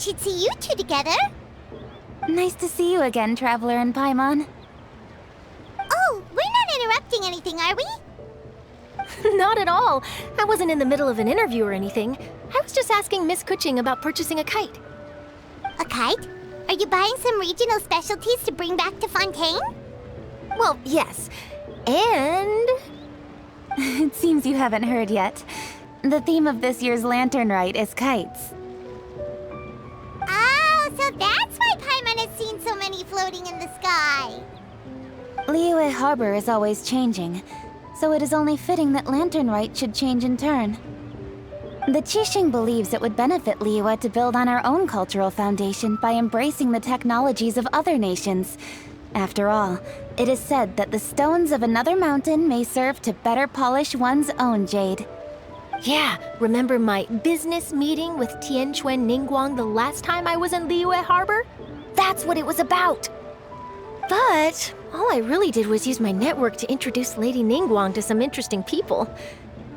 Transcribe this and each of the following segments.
should see you two together. Nice to see you again, Traveler and Paimon. Oh, we're not interrupting anything, are we? Not at all. I wasn't in the middle of an interview or anything. I was just asking Miss Kuching about purchasing a kite. A kite? Are you buying some regional specialties to bring back to Fontaine? Well, yes. And... It seems you haven't heard yet. The theme of this year's Lantern Rite is kites. Oh, so that's why Paimon has seen so many floating in the sky. Liyue Harbor is always changing, so it is only fitting that Lantern Rite should change in turn. The Qixing believes it would benefit Liyue to build on our own cultural foundation by embracing the technologies of other nations. After all, it is said that the stones of another mountain may serve to better polish one's own jade. Yeah, remember my business meeting with Tianquan Ningguang the last time I was in Liyue Harbor? That's what it was about. But all I really did was use my network to introduce Lady Ningguang to some interesting people.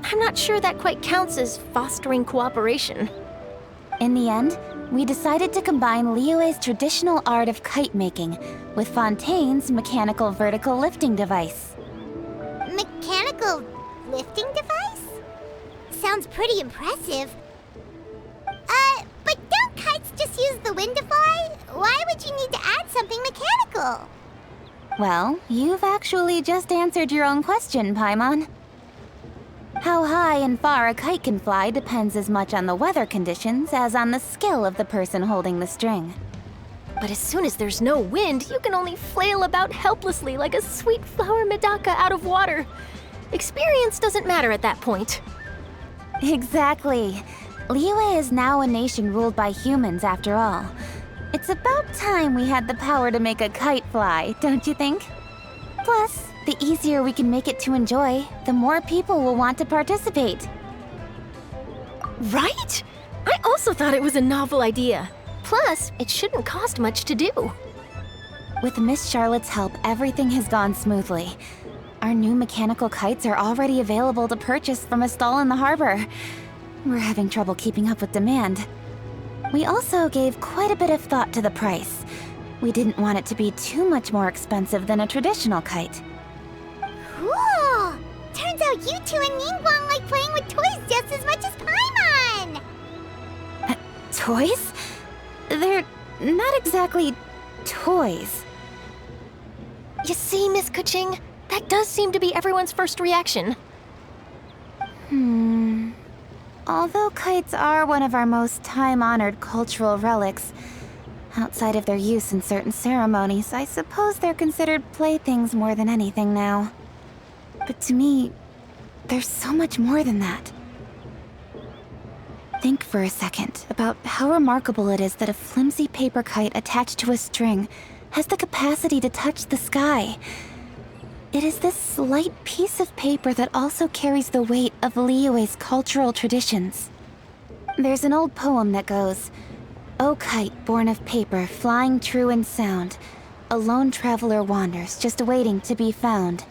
I'm not sure that quite counts as fostering cooperation. In the end, we decided to combine Liyue's traditional art of kite making with Fontaine's mechanical vertical lifting device. Mechanical lifting device? Sounds pretty impressive. But don't kites just use the wind to fly? Why would you need to add something mechanical? Well, you've actually just answered your own question, Paimon. How high and far a kite can fly depends as much on the weather conditions as on the skill of the person holding the string. But as soon as there's no wind, you can only flail about helplessly like a sweet flower medaka out of water. Experience doesn't matter at that point. Exactly. Liyue is now a nation ruled by humans after all. It's about time we had the power to make a kite fly, don't you think? Plus, the easier we can make it to enjoy, the more people will want to participate. Right? I also thought it was a novel idea. Plus, it shouldn't cost much to do. With Miss Charlotte's help, everything has gone smoothly. Our new mechanical kites are already available to purchase from a stall in the harbor. We're having trouble keeping up with demand. We also gave quite a bit of thought to the price. We didn't want it to be too much more expensive than a traditional kite. Cool! Turns out you two and Ningguang like playing with toys just as much as Paimon! Toys? They're not exactly toys. You see, Miss Kuching, that does seem to be everyone's first reaction. Although kites are one of our most time-honored cultural relics, outside of their use in certain ceremonies, I suppose they're considered playthings more than anything now. But to me, there's so much more than that. Think for a second about how remarkable it is that a flimsy paper kite attached to a string has the capacity to touch the sky. It is this slight piece of paper that also carries the weight of Liyue's cultural traditions. There's an old poem that goes, "O kite born of paper, flying true in sound, a lone traveler wanders, just waiting to be found."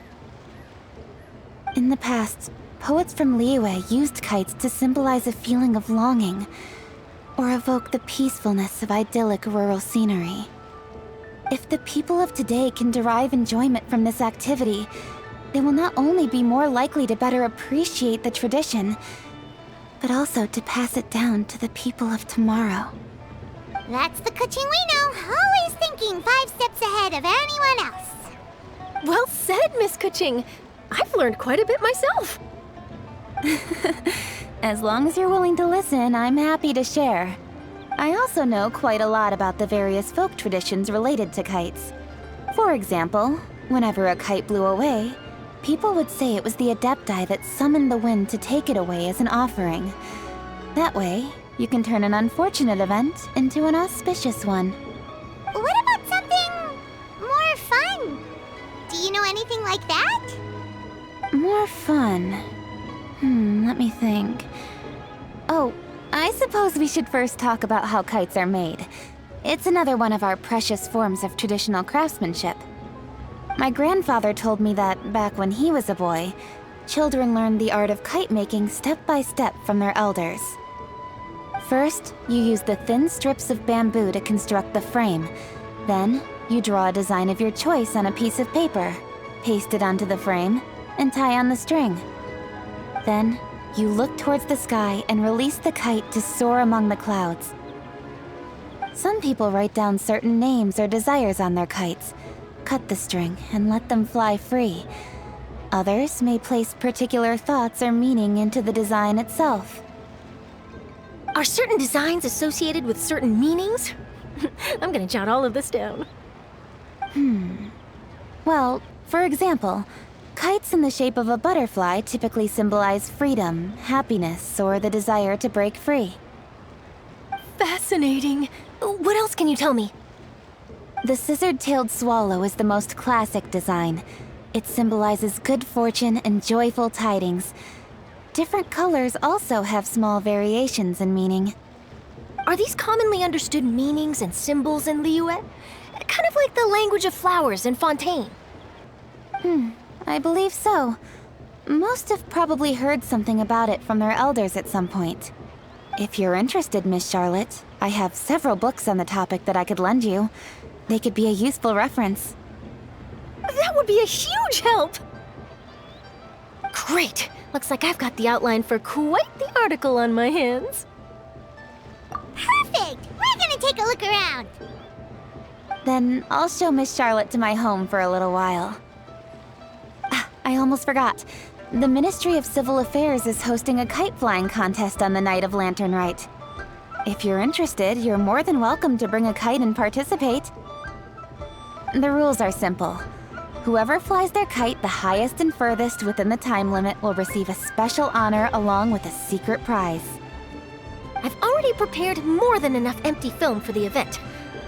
In the past, poets from Liyue used kites to symbolize a feeling of longing, or evoke the peacefulness of idyllic rural scenery. If the people of today can derive enjoyment from this activity, they will not only be more likely to better appreciate the tradition, but also to pass it down to the people of tomorrow. That's the Kuching we know, always thinking 5 steps ahead of anyone else. Well said, Miss Kuching. I've learned quite a bit myself. As long as you're willing to listen, I'm happy to share. I also know quite a lot about the various folk traditions related to kites. For example, whenever a kite blew away, people would say it was the Adepti that summoned the wind to take it away as an offering. That way, you can turn an unfortunate event into an auspicious one. What about something more fun? Do you know anything like that? More fun? Let me think. Oh, I suppose we should first talk about how kites are made. It's another one of our precious forms of traditional craftsmanship. My grandfather told me that, back when he was a boy, children learned the art of kite making step by step from their elders. First, you use the thin strips of bamboo to construct the frame. Then, you draw a design of your choice on a piece of paper, paste it onto the frame, and tie on the string. Then, you look towards the sky and release the kite to soar among the clouds. Some people write down certain names or desires on their kites, cut the string, and let them fly free. Others may place particular thoughts or meaning into the design itself. Are certain designs associated with certain meanings? I'm gonna jot all of this down. Well, for example, kites in the shape of a butterfly typically symbolize freedom, happiness, or the desire to break free. Fascinating. What else can you tell me? The scissored-tailed swallow is the most classic design. It symbolizes good fortune and joyful tidings. Different colors also have small variations in meaning. Are these commonly understood meanings and symbols in Liyue? Kind of like the language of flowers in Fontaine. I believe so. Most have probably heard something about it from their elders at some point. If you're interested, Miss Charlotte, I have several books on the topic that I could lend you. They could be a useful reference. That would be a huge help! Great! Looks like I've got the outline for quite the article on my hands. Perfect! We're gonna take a look around. Then I'll show Miss Charlotte to my home for a little while. I almost forgot. The Ministry of Civil Affairs is hosting a kite flying contest on the night of Lantern Rite. If you're interested, you're more than welcome to bring a kite and participate. The rules are simple. Whoever flies their kite the highest and furthest within the time limit will receive a special honor along with a secret prize. I've already prepared more than enough empty film for the event.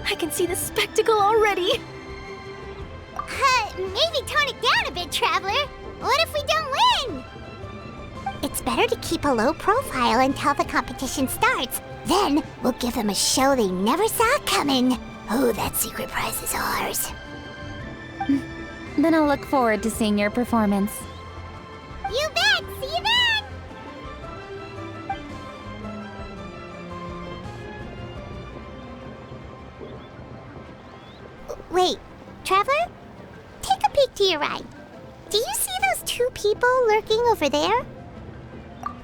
I can see the spectacle already. Maybe tone it down a bit, Traveler. What if we don't win? It's better to keep a low profile until the competition starts. Then we'll give them a show they never saw coming. Oh, that secret prize is ours. Then I'll look forward to seeing your performance. You bet! See you then! Wait, Traveler? Take a peek to your right. Do you see those two people lurking over there?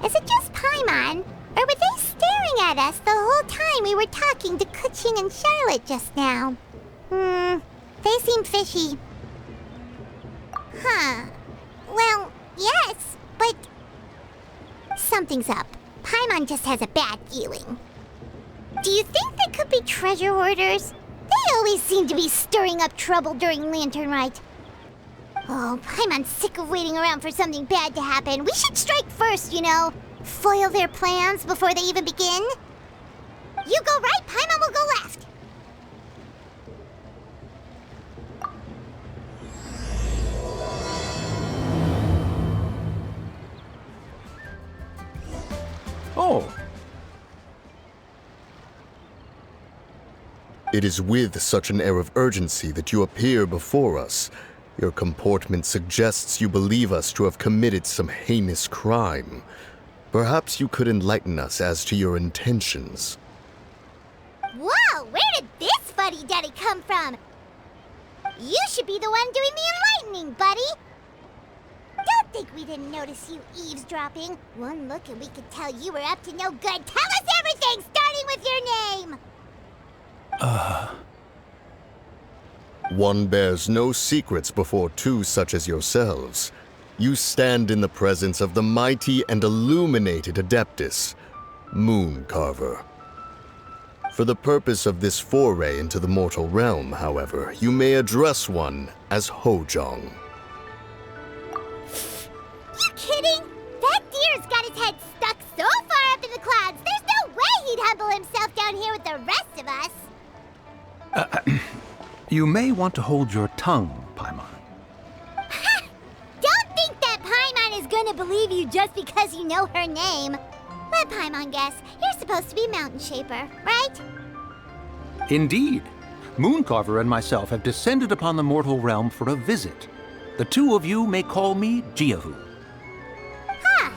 Is it just Paimon? Or were they staring at us the whole time we were talking to Kuching and Charlotte just now? They seem fishy. Huh. Well, yes, but... something's up. Paimon just has a bad feeling. Do you think they could be treasure hoarders? They always seem to be stirring up trouble during Lantern Rite. Oh, Paimon's sick of waiting around for something bad to happen. We should strike first, you know. Foil their plans before they even begin. You go right, Paimon will go left. Oh. It is with such an air of urgency that you appear before us. Your comportment suggests you believe us to have committed some heinous crime. Perhaps you could enlighten us as to your intentions. Whoa, where did this fuddy-duddy come from? You should be the one doing the enlightening, buddy. Don't think we didn't notice you eavesdropping. One look and we could tell you were up to no good. Tell us everything, starting with your name. One bears no secrets before two such as yourselves. You stand in the presence of the mighty and illuminated Adeptus, Moon Carver. For the purpose of this foray into the mortal realm, however, you may address one as Hojong. You kidding? That deer's got his head stuck so far up in the clouds, there's no way he'd humble himself down here with the rest of us. You may want to hold your tongue, Paimon. Don't think that Paimon is gonna believe you just because you know her name. Let Paimon guess. You're supposed to be Mountain Shaper, right? Indeed. Mooncarver and myself have descended upon the mortal realm for a visit. The two of you may call me Jiahu. Huh.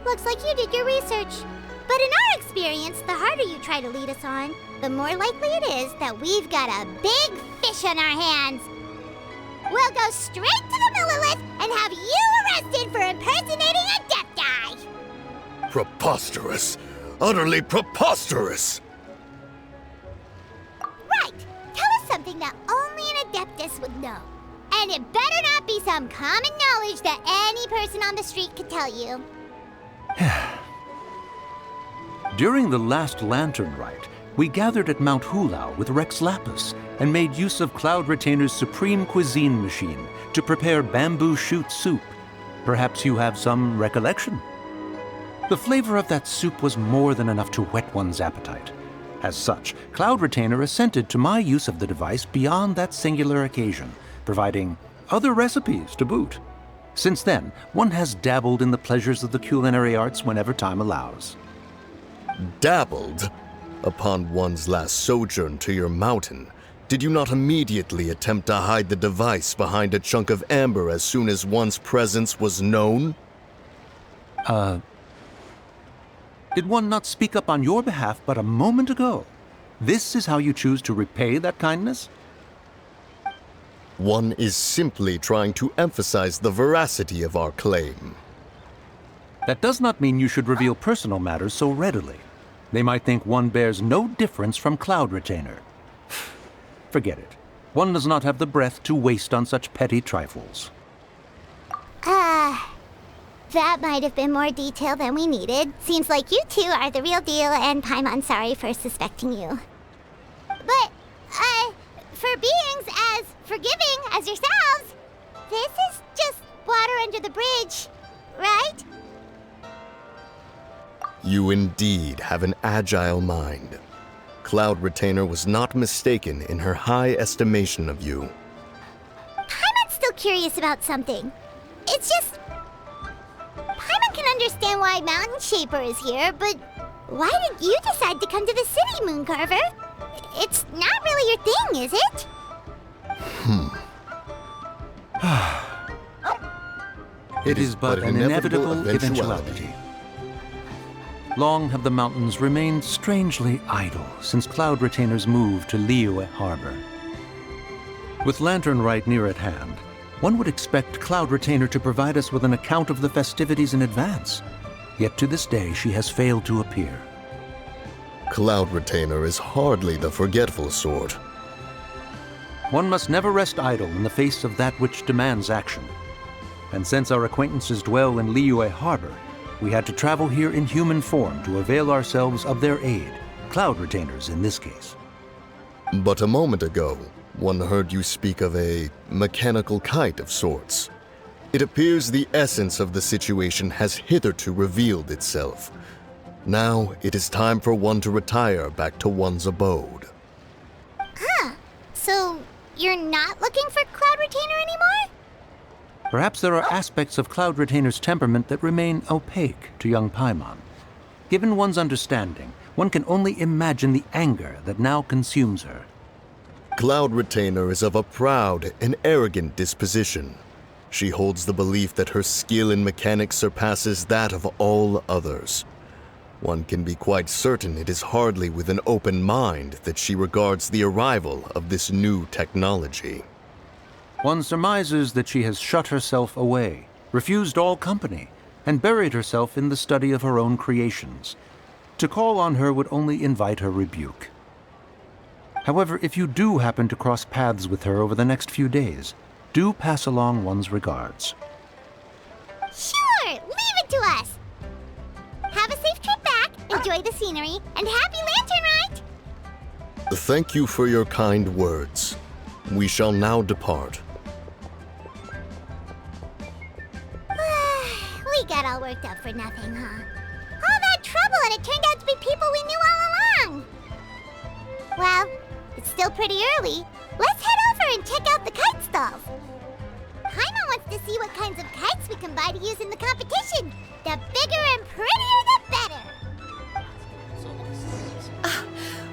Looks like you did your research. But in our experience, the harder you try to lead us on, the more likely it is that we've got a big fish on our hands. We'll go straight to the Millilith and have you arrested for impersonating a Adepti! Preposterous! Utterly preposterous! Right! Tell us something that only an Adeptus would know. And it better not be some common knowledge that any person on the street could tell you. During the last Lantern Rite, we gathered at Mount Hulao with Rex Lapis and made use of Cloud Retainer's supreme cuisine machine to prepare bamboo shoot soup. Perhaps you have some recollection? The flavor of that soup was more than enough to whet one's appetite. As such, Cloud Retainer assented to my use of the device beyond that singular occasion, providing other recipes to boot. Since then, one has dabbled in the pleasures of the culinary arts whenever time allows. Dabbled? Upon one's last sojourn to your mountain, did you not immediately attempt to hide the device behind a chunk of amber as soon as one's presence was known? Did one not speak up on your behalf but a moment ago? This is how you choose to repay that kindness? One is simply trying to emphasize the veracity of our claim. That does not mean you should reveal personal matters so readily. They might think one bears no difference from Cloud Retainer. Forget it. One does not have the breath to waste on such petty trifles. That might have been more detail than we needed. Seems like you two are the real deal, and Paimon sorry for suspecting you. But, for beings as forgiving as yourselves, this is just water under the bridge, right? You indeed have an agile mind. Cloud Retainer was not mistaken in her high estimation of you. Paimon's still curious about something. It's just... Paimon can understand why Mountain Shaper is here, but why did you decide to come to the city, Mooncarver? It's not really your thing, is it? It is but an inevitable eventuality. Long have the mountains remained strangely idle since Cloud Retainer's move to Liyue Harbor. With Lantern Rite near at hand, one would expect Cloud Retainer to provide us with an account of the festivities in advance. Yet to this day, she has failed to appear. Cloud Retainer is hardly the forgetful sort. One must never rest idle in the face of that which demands action. And since our acquaintances dwell in Liyue Harbor, we had to travel here in human form to avail ourselves of their aid, Cloud Retainers in this case. But a moment ago, one heard you speak of a mechanical kite of sorts. It appears the essence of the situation has hitherto revealed itself. Now it is time for one to retire back to one's abode. So you're not looking for Cloud Retainer anymore? Perhaps there are aspects of Cloud Retainer's temperament that remain opaque to young Paimon. Given one's understanding, one can only imagine the anger that now consumes her. Cloud Retainer is of a proud and arrogant disposition. She holds the belief that her skill in mechanics surpasses that of all others. One can be quite certain it is hardly with an open mind that she regards the arrival of this new technology. One surmises that she has shut herself away, refused all company, and buried herself in the study of her own creations. To call on her would only invite her rebuke. However, if you do happen to cross paths with her over the next few days, do pass along one's regards. Sure, leave it to us. Have a safe trip back, enjoy the scenery, and happy Lantern Rite! Thank you for your kind words. We shall now depart. We got all worked up for nothing, huh? All that trouble and it turned out to be people we knew all along! Well, it's still pretty early. Let's head over and check out the kite stalls. Paimon wants to see what kinds of kites we can buy to use in the competition. The bigger and prettier, the better.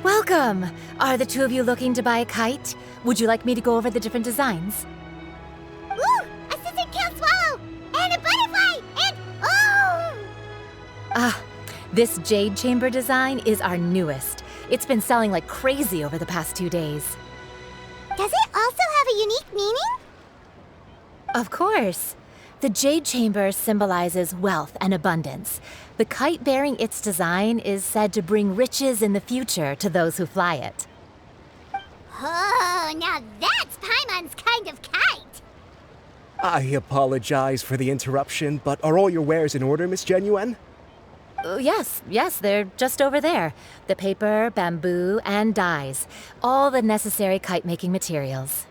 Welcome! Are the two of you looking to buy a kite? Would you like me to go over the different designs? Ooh, a scissor tail swallow! And a butterfly! And oh! This jade chamber design is our newest. It's been selling like crazy over the past 2 days. Does it also have a unique meaning? Of course. The jade chamber symbolizes wealth and abundance. The kite bearing its design is said to bring riches in the future to those who fly it. Oh, now that's Paimon's kind of kite. I apologize for the interruption, but are all your wares in order, Miss Genuine? Yes, they're just over there. The paper, bamboo, and dyes. All the necessary kite-making materials.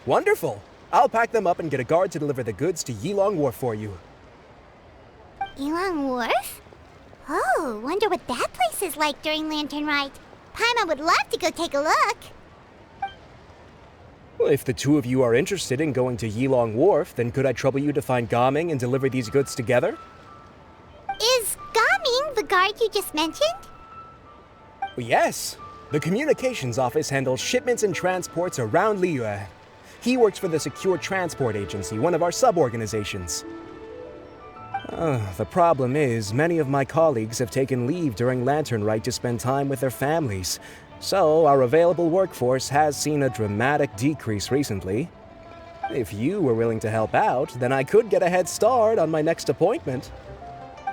Wonderful. I'll pack them up and get a guard to deliver the goods to Yilong Wharf for you. Yilong Wharf? Oh, wonder what that place is like during Lantern Rite. Paimon would love to go take a look. Well, if the two of you are interested in going to Yilong Wharf, then could I trouble you to find Gaming and deliver these goods together? Is Gaming the guard you just mentioned? Yes. The communications office handles shipments and transports around Liyue. He works for the Secure Transport Agency, one of our sub-organizations. The problem is, many of my colleagues have taken leave during Lantern Rite to spend time with their families. So, our available workforce has seen a dramatic decrease recently. If you were willing to help out, then I could get a head start on my next appointment.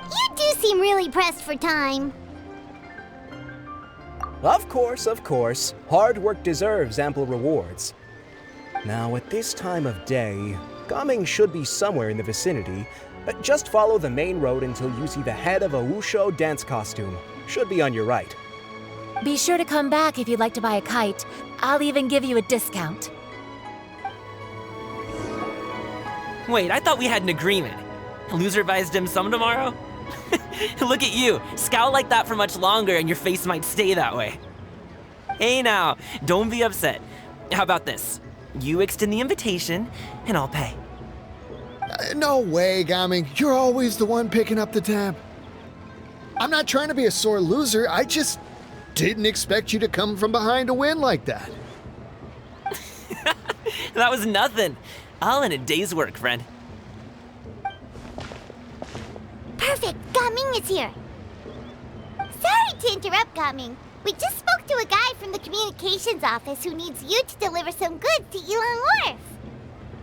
You do seem really pressed for time. Of course. Hard work deserves ample rewards. Now, at this time of day, Gaming should be somewhere in the vicinity, but just follow the main road until you see the head of a wushu dance costume. Should be on your right. Be sure to come back if you'd like to buy a kite. I'll even give you a discount. Wait, I thought we had an agreement. Loser buys dim sum tomorrow? Look at you, scowl like that for much longer and your face might stay that way. Hey now, don't be upset. How about this? You extend the invitation, and I'll pay. No way, Gaming. You're always the one picking up the tab. I'm not trying to be a sore loser. I just didn't expect you to come from behind to win like that. That was nothing. All in a day's work, friend. Perfect, Gaming is here. Sorry to interrupt, Gaming. We just spoke to a guy from the communications office who needs you to deliver some goods to Yilong Wharf.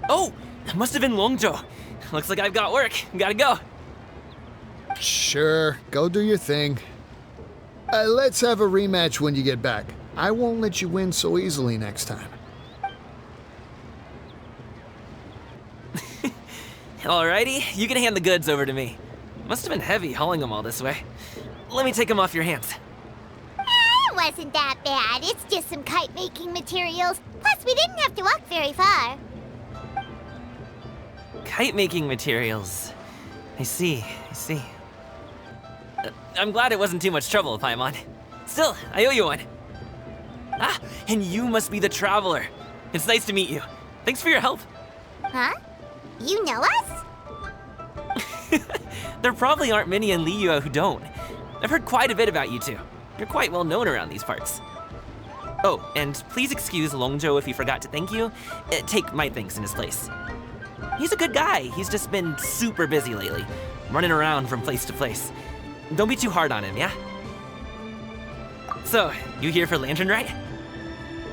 Oh, that must have been Longzhou. Looks like I've got work. Gotta go. Sure, go do your thing. Let's have a rematch when you get back. I won't let you win so easily next time. Alrighty, you can hand the goods over to me. Must have been heavy hauling them all this way. Let me take them off your hands. It wasn't that bad. It's just some kite-making materials. Plus, we didn't have to walk very far. Kite-making materials. I see. I'm glad it wasn't too much trouble, Paimon. Still, I owe you one. Ah, and you must be the traveler. It's nice to meet you. Thanks for your help. Huh? You know us? There probably aren't many in Liyue who don't. I've heard quite a bit about you two. You're quite well known around these parts. Oh, and please excuse Longzhou if he forgot to thank you. Take my thanks in his place. He's a good guy. He's just been super busy lately, running around from place to place. Don't be too hard on him, yeah? So, you here for Lantern Rite?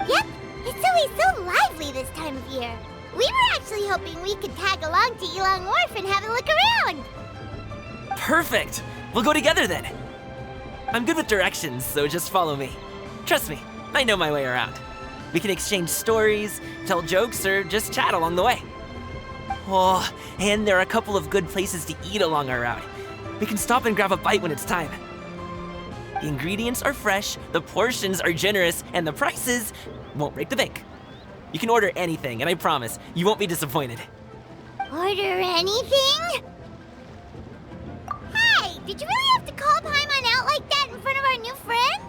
Yep. It's always so lively this time of year. We were actually hoping we could tag along to Yilong Wharf and have a look around. Perfect! We'll go together then. I'm good with directions, so just follow me. Trust me, I know my way around. We can exchange stories, tell jokes, or just chat along the way. Oh, and there are a couple of good places to eat along our route. We can stop and grab a bite when it's time. The ingredients are fresh, the portions are generous, and the prices won't break the bank. You can order anything, and I promise, you won't be disappointed. Order anything? Hey, did you really have to call Paimon out like that in front of our new friend?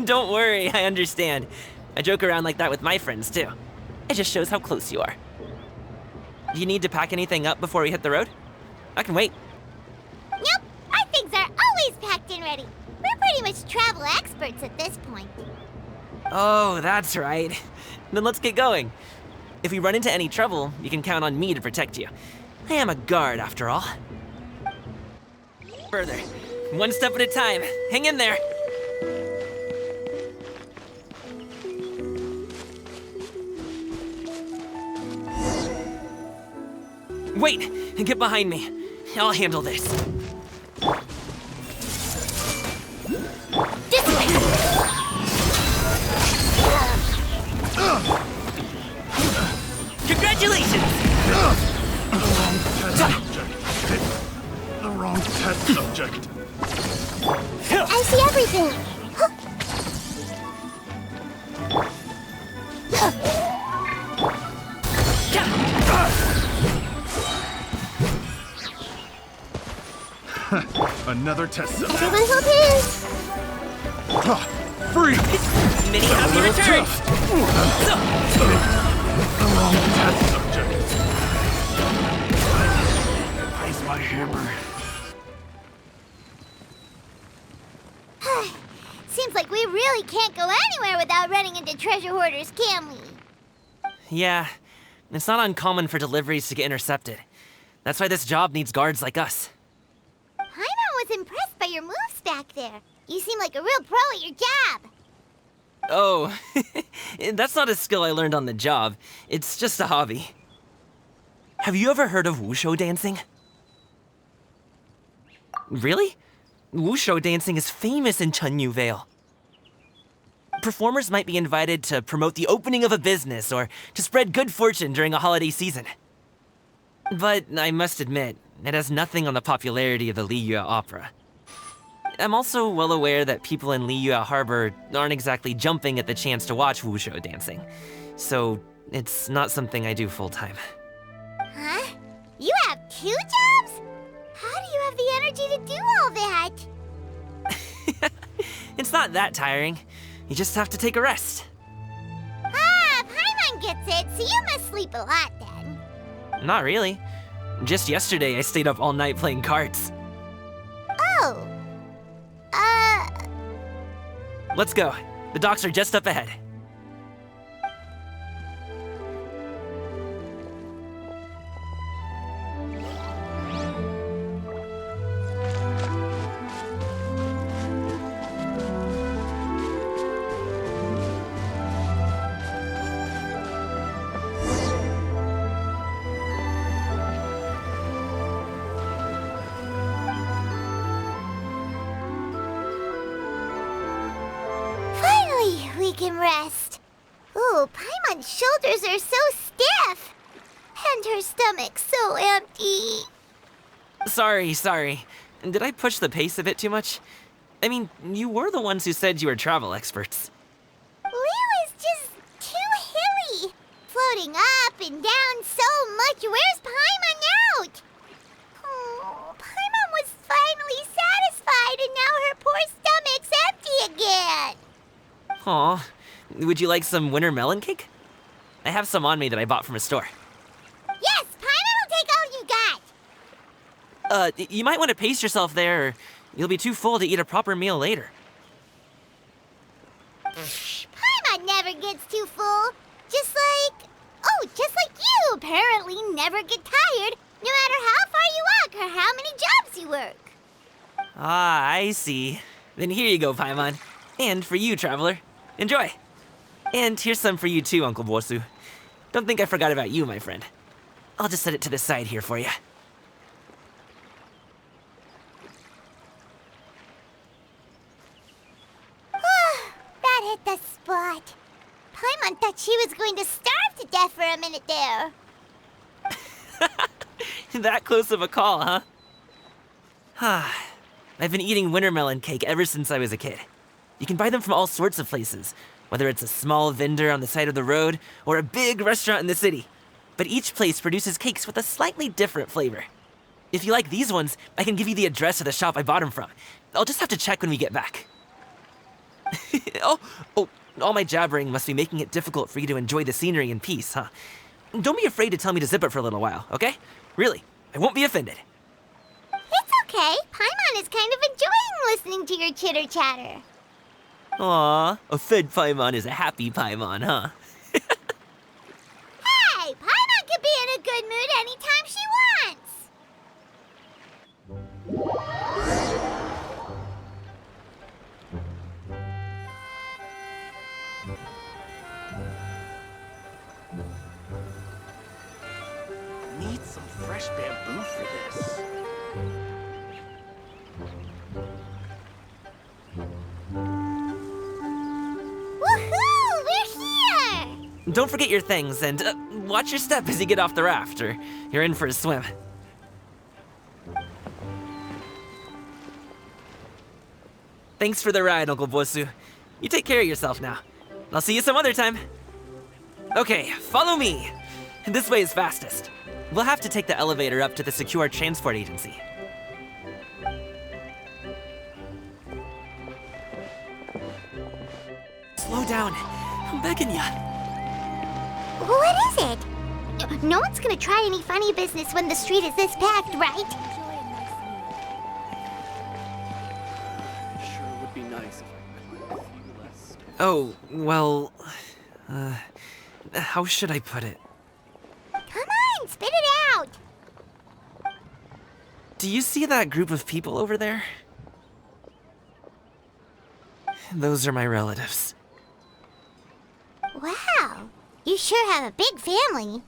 Don't worry, I understand. I joke around like that with my friends, too. It just shows how close you are. Do you need to pack anything up before we hit the road? I can wait. Nope, our things are always packed and ready. We're pretty much travel experts at this point. Oh, that's right. Then let's get going. If we run into any trouble, you can count on me to protect you. I am a guard, after all. Further. One step at a time. Hang in there. Wait! Get behind me. I'll handle this. This way! Congratulations! The wrong test subject. I see everything! Another test subject. Everyone hold hands! Freeze! Many happy returns! The wrong test subject. Where's my hammer? Seems like we really can't go anywhere without running into treasure hoarders, can we? Yeah, it's not uncommon for deliveries to get intercepted. That's why this job needs guards like us. Paimon was impressed by your moves back there. You seem like a real pro at your job. Oh, that's not a skill I learned on the job. It's just a hobby. Have you ever heard of wushu dancing? Really? Wushu dancing is famous in Chunyu Vale. Performers might be invited to promote the opening of a business or to spread good fortune during a holiday season. But I must admit, it has nothing on the popularity of the Liyue opera. I'm also well aware that people in Liyue Harbor aren't exactly jumping at the chance to watch wushu dancing. So it's not something I do full-time. Huh? You have 2 jobs? How do you have the energy to do all that? It's not that tiring. You just have to take a rest. Ah, Paimon gets it, so you must sleep a lot then. Not really. Just yesterday, I stayed up all night playing cards. Oh. Let's go. The docks are just up ahead. Finally, we can rest. Ooh, Paimon's shoulders are so stiff. And her stomach so empty. Sorry. Did I push the pace a bit too much? I mean, you were the ones who said you were travel experts. Liyue is just too hilly. Floating up and down so much. Where's Paimon out? Oh, Paimon was finally satisfied and now her poor stomach's empty again. Aw, would you like some winter melon cake? I have some on me that I bought from a store. Yes, Paimon will take all you got. You might want to pace yourself there, or you'll be too full to eat a proper meal later. Paimon never gets too full. Just like you apparently never get tired, no matter how far you walk or how many jobs you work. Ah, I see. Then here you go, Paimon. And for you, traveler. Enjoy. And here's some for you too, Uncle Bosu. Don't think I forgot about you, my friend. I'll just set it to the side here for you. That hit the spot. Paimon thought she was going to starve to death for a minute there. That close of a call, huh? I've been eating winter melon cake ever since I was a kid. You can buy them from all sorts of places, whether it's a small vendor on the side of the road or a big restaurant in the city. But each place produces cakes with a slightly different flavor. If you like these ones, I can give you the address of the shop I bought them from. I'll just have to check when we get back. Oh, all my jabbering must be making it difficult for you to enjoy the scenery in peace, huh? Don't be afraid to tell me to zip it for a little while, okay? Really, I won't be offended. It's okay. Paimon is kind of enjoying listening to your chitter-chatter. Aw, a fed Paimon is a happy Paimon, huh? Hey, Paimon could be in a good mood anytime she wants. fresh bamboo for this. Woohoo! We're here! Don't forget your things, and watch your step as you get off the raft, or you're in for a swim. Thanks for the ride, Uncle Bosu. You take care of yourself now. I'll see you some other time. Okay, follow me. This way is fastest. We'll have to take the elevator up to the secure transport agency. Slow down. I'm begging ya. What is it? No one's gonna try any funny business when the street is this packed, right? Sure would be nice if I could a few less. Oh, well... how should I put it? Come on, spit it out! Do you see that group of people over there? Those are my relatives. Wow, you sure have a big family.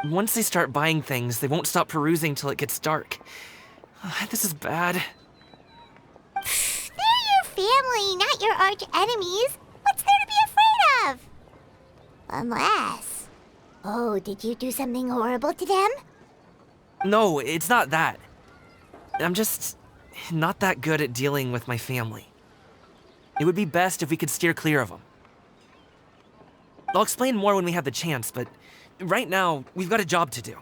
Once they start buying things, they won't stop perusing till it gets dark. This is bad. They're your family, not your arch enemies. What's there to be afraid of? Unless... Oh, did you do something horrible to them? No, it's not that. I'm just not that good at dealing with my family. It would be best if we could steer clear of them. I'll explain more when we have the chance, but right now, we've got a job to do.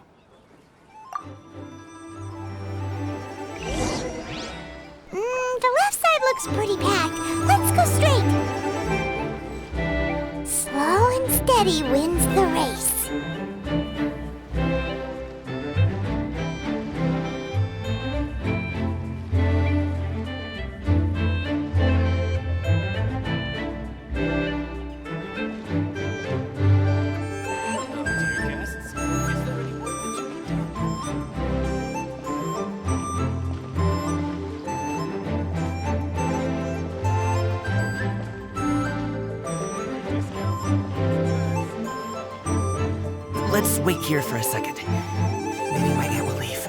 The left side looks pretty packed. Let's go straight. Slow and steady wins the race. Let's wait here for a second. Maybe my aunt will leave.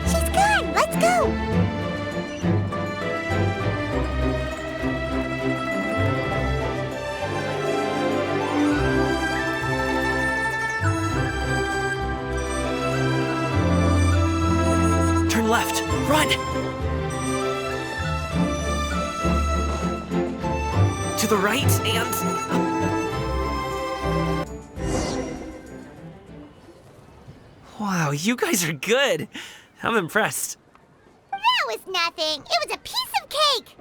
She's gone. Let's go. Turn left. Run! To the right and... Wow, you guys are good. I'm impressed. That was nothing. It was a piece of cake.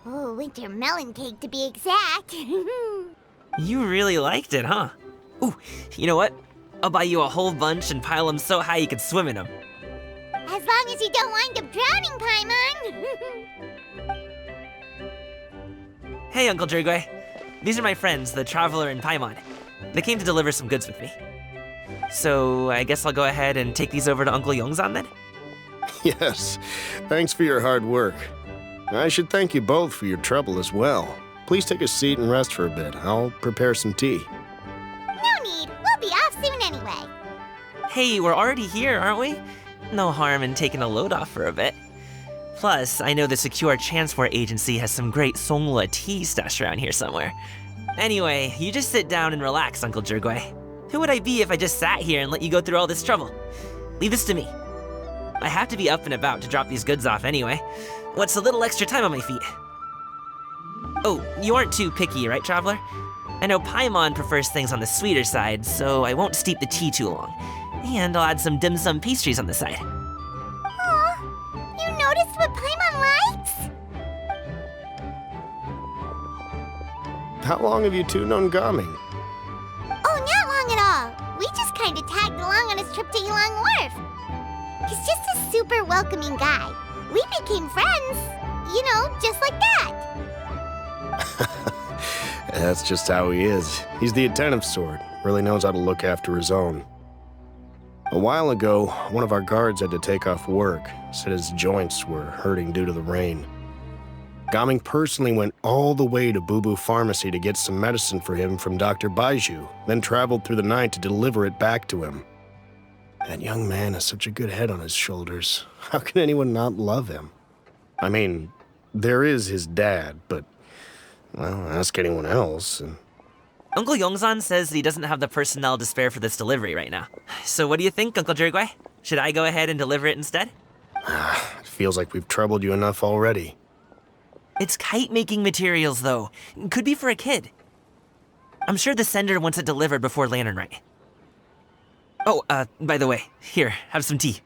Oh, winter melon cake to be exact. You really liked it, huh? Ooh, you know what? I'll buy you a whole bunch and pile them so high you could swim in them. As long as you don't wind up drowning, Paimon. Hey, Uncle Jirgwe. These are my friends, the Traveler and Paimon. They came to deliver some goods with me. So, I guess I'll go ahead and take these over to Uncle Yongzan then? Yes, thanks for your hard work. I should thank you both for your trouble as well. Please take a seat and rest for a bit. I'll prepare some tea. No need. We'll be off soon anyway. Hey, we're already here, aren't we? No harm in taking a load off for a bit. Plus, I know the Secure Transport Agency has some great Songhua tea stashed around here somewhere. Anyway, you just sit down and relax, Uncle Jirgwe. Who would I be if I just sat here and let you go through all this trouble? Leave this to me. I have to be up and about to drop these goods off anyway. What's a little extra time on my feet? Oh, you aren't too picky, right, Traveler? I know Paimon prefers things on the sweeter side, so I won't steep the tea too long. And I'll add some dim sum pastries on the side. Aw, you noticed what Paimon likes? How long have you two known Gaming? Oh, not long at all. We just kind of tagged along on his trip to Ylang Wharf. He's just a super welcoming guy. We became friends, you know, just like that. That's just how he is. He's the attentive sort. Really knows how to look after his own. A while ago, one of our guards had to take off work, said his joints were hurting due to the rain. Gaming personally went all the way to Boo Boo Pharmacy to get some medicine for him from Dr. Baiju, then traveled through the night to deliver it back to him. That young man has such a good head on his shoulders. How can anyone not love him? I mean, there is his dad, but, well, ask anyone else, and... Uncle Yongzan says he doesn't have the personnel to spare for this delivery right now. So what do you think, Uncle Jirgwei? Should I go ahead and deliver it instead? It feels like we've troubled you enough already. It's kite-making materials, though. Could be for a kid. I'm sure the sender wants it delivered before Lantern Rite. Oh, by the way, here, have some tea.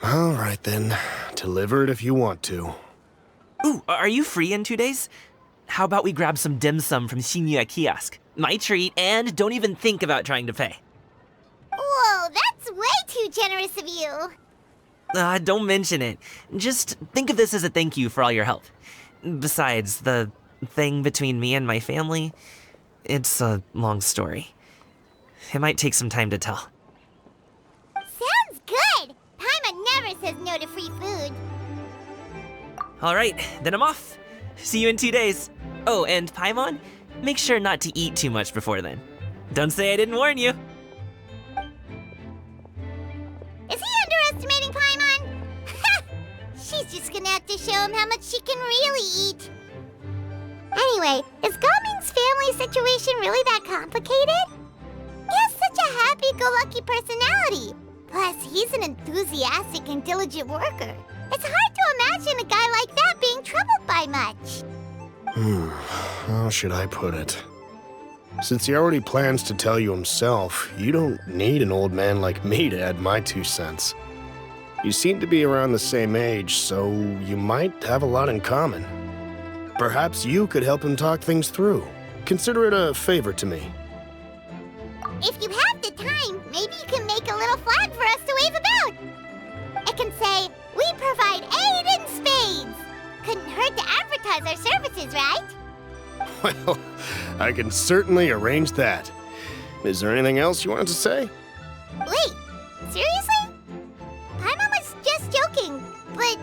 All right, then. Deliver it if you want to. Ooh, are you free in 2 days? How about we grab some dim sum from Shinya Kiosk? My treat, and don't even think about trying to pay. Whoa, that's way too generous of you. Don't mention it. Just think of this as a thank you for all your help. Besides, the thing between me and my family, it's a long story. It might take some time to tell. Sounds good. Paimon never says no to free food. All right, then I'm off. See you in 2 days. Oh, and Paimon, make sure not to eat too much before then. Don't say I didn't warn you. Is he underestimating Paimon? She's just gonna have to show him how much she can really eat. Anyway, is Gaming's family situation really that complicated? He has such a happy-go-lucky personality. Plus, he's an enthusiastic and diligent worker. It's hard to imagine a guy like that being troubled by much. How should I put it? Since he already plans to tell you himself, you don't need an old man like me to add my 2 cents. You seem to be around the same age, so you might have a lot in common. Perhaps you could help him talk things through. Consider it a favor to me. If you have the time, maybe you can make a little flag for us to wave about. It can say, "We provide aid in spades." Couldn't hurt to advertise our services, right? Well, I can certainly arrange that. Is there anything else you wanted to say? Wait, seriously? Paimon was just joking, but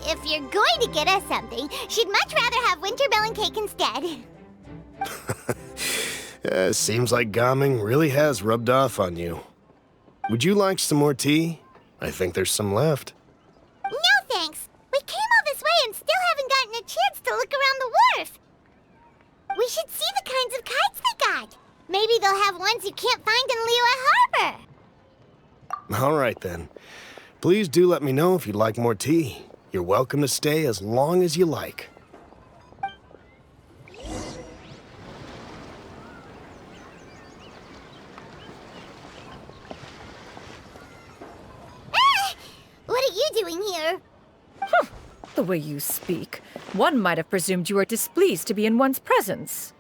if you're going to get us something, she'd much rather have winter melon cake instead. Seems like Gaming really has rubbed off on you. Would you like some more tea? I think there's some left. No thanks. We came all this way and still haven't gotten a chance to look around the wharf. We should see the kinds of kites they got. Maybe they'll have ones you can't find in Liyue Harbor. All right, then. Please do let me know if you'd like more tea. You're welcome to stay as long as you like. What are you doing here? The way you speak, one might have presumed you were displeased to be in one's presence.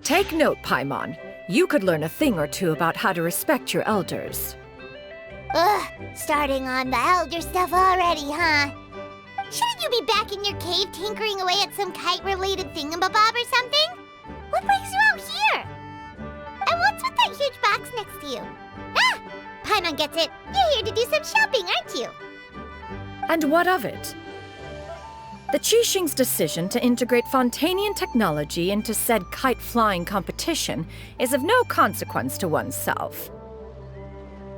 Take note, Paimon. You could learn a thing or two about how to respect your elders. Ugh, starting on the elder stuff already, huh? Shouldn't you be back in your cave tinkering away at some kite-related thingamabob or something? What brings you out here? And what's with that huge box next to you? Ah! Paimon gets it. You're here to do some shopping, aren't you? And what of it? The Qixing's decision to integrate Fontanian technology into said kite-flying competition is of no consequence to oneself.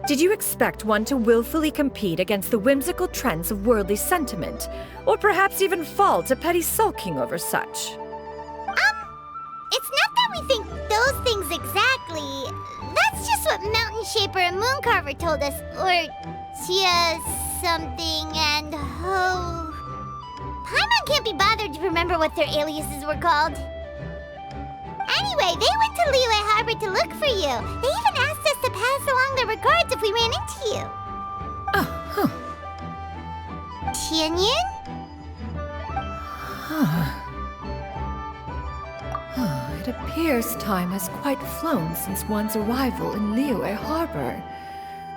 Did you expect one to willfully compete against the whimsical trends of worldly sentiment, or perhaps even fall to petty sulking over such? It's not that we think those things exactly. That's just what Mountain Shaper and Mooncarver told us, or Tia something and Ho. Paimon can't be bothered to remember what their aliases were called. Anyway, they went to Liyue Harbor to look for you. They even asked us to pass along their regards if we ran into you. Tianyin? It appears time has quite flown since one's arrival in Liyue Harbor.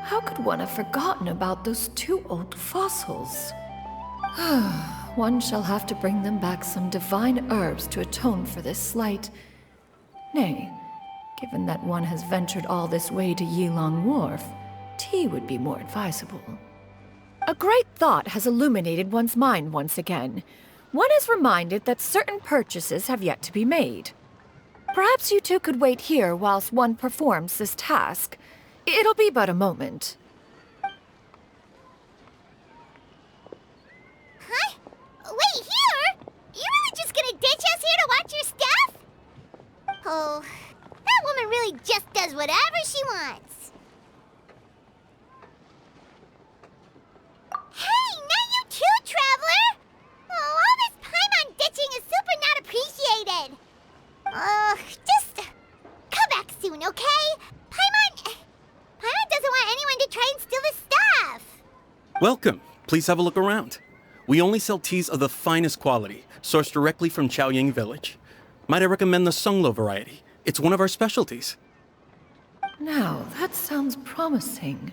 How could one have forgotten about those 2 old fossils? One shall have to bring them back some divine herbs to atone for this slight. Nay, given that one has ventured all this way to Yilong Wharf, tea would be more advisable. A great thought has illuminated one's mind once again. One is reminded that certain purchases have yet to be made. Perhaps you two could wait here whilst one performs this task. It'll be but a moment. Huh? Wait, here? You really just gonna ditch us here to watch your stuff? Oh, that woman really just does whatever she wants. Hey, not you too, Traveler! Oh, all this Paimon ditching is super not appreciated. Just come back soon, okay? Paimon doesn't want anyone to try and steal his stuff. Welcome. Please have a look around. We only sell teas of the finest quality, sourced directly from Chaoying Village. Might I recommend the Sunglo variety? It's one of our specialties. Now, that sounds promising.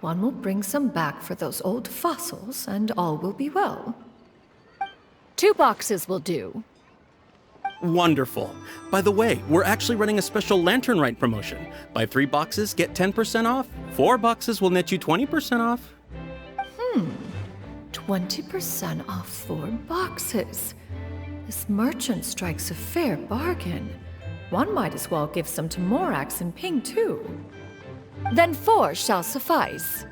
One will bring some back for those old fossils, and all will be well. 2 boxes will do. Wonderful. By the way, we're actually running a special Lantern Rite promotion. Buy 3 boxes, get 10% off. 4 boxes will net you 20% off. 20% off 4 boxes. This merchant strikes a fair bargain. One might as well give some to Morax and Ping, too. Then 4 shall suffice.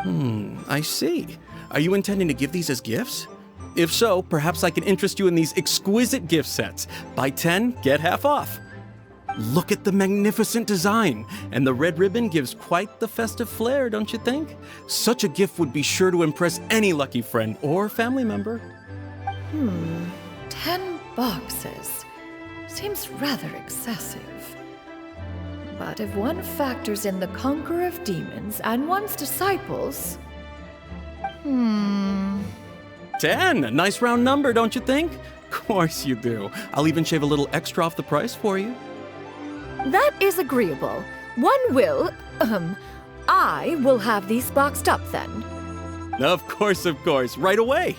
I see. Are you intending to give these as gifts? If so, perhaps I can interest you in these exquisite gift sets. Buy 10, get half off. Look at the magnificent design, and the red ribbon gives quite the festive flair, don't you think? Such a gift would be sure to impress any lucky friend or family member. 10 boxes. Seems rather excessive. But if one factors in the Conqueror of Demons and one's disciples... 10, a nice round number, don't you think? Of course you do. I'll even shave a little extra off the price for you. That is agreeable. I will have these boxed up then. Of course, right away.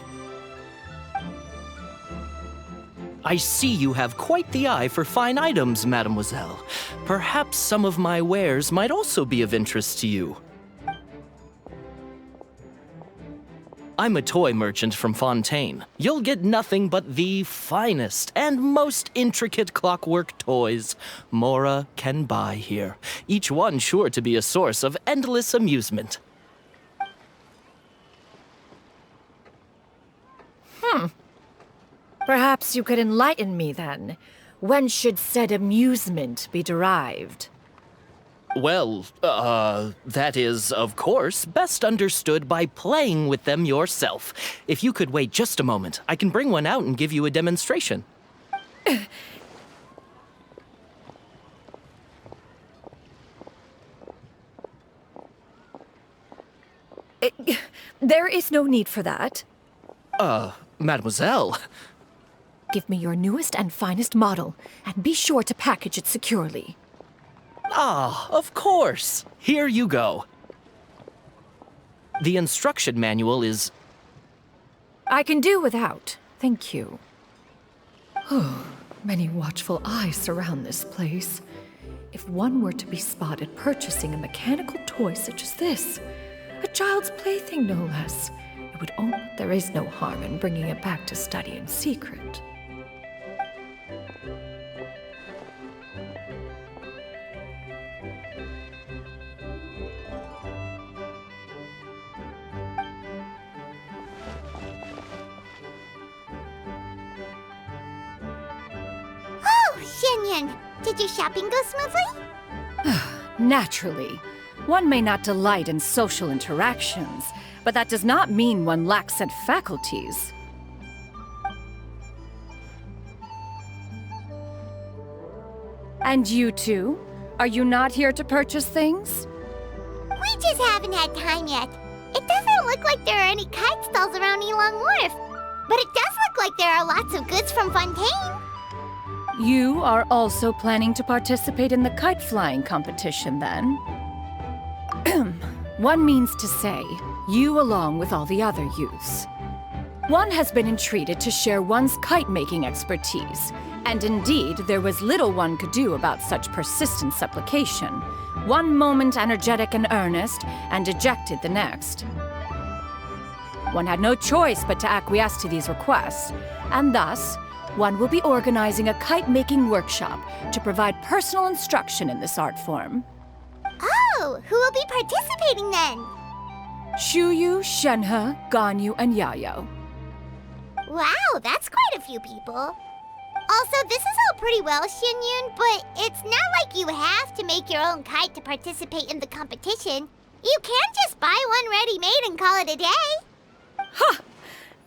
I see you have quite the eye for fine items, mademoiselle. Perhaps some of my wares might also be of interest to you. I'm a toy merchant from Fontaine. You'll get nothing but the finest and most intricate clockwork toys Mora can buy here. Each one sure to be a source of endless amusement. Perhaps you could enlighten me then. When should said amusement be derived? Well, that is, of course, best understood by playing with them yourself. If you could wait just a moment, I can bring one out and give you a demonstration. There is no need for that. Mademoiselle. Give me your newest and finest model, and be sure to package it securely. Ah, of course. Here you go. The instruction manual is... I can do without, thank you. Many watchful eyes surround this place. If one were to be spotted purchasing a mechanical toy such as this, a child's plaything no less, it would own there is no harm in bringing it back to study in secret. Shenyan, did your shopping go smoothly? Naturally. One may not delight in social interactions, but that does not mean one lacks said faculties. And you two? Are you not here to purchase things? We just haven't had time yet. It doesn't look like there are any kite stalls around Yilong Wharf, but it does look like there are lots of goods from Fontaine. You are also planning to participate in the kite flying competition, then? One means to say, you along with all the other youths. One has been entreated to share one's kite-making expertise, and indeed, there was little one could do about such persistent supplication. One moment energetic and earnest, and dejected the next. One had no choice but to acquiesce to these requests, and thus, one will be organizing a kite-making workshop to provide personal instruction in this art form. Oh, who will be participating then? Shuyu, Shenhe, Ganyu, and Yayo. Wow, that's quite a few people. Also, this is all pretty well, Xianyun, but it's not like you have to make your own kite to participate in the competition. You can just buy one ready-made and call it a day. Ha!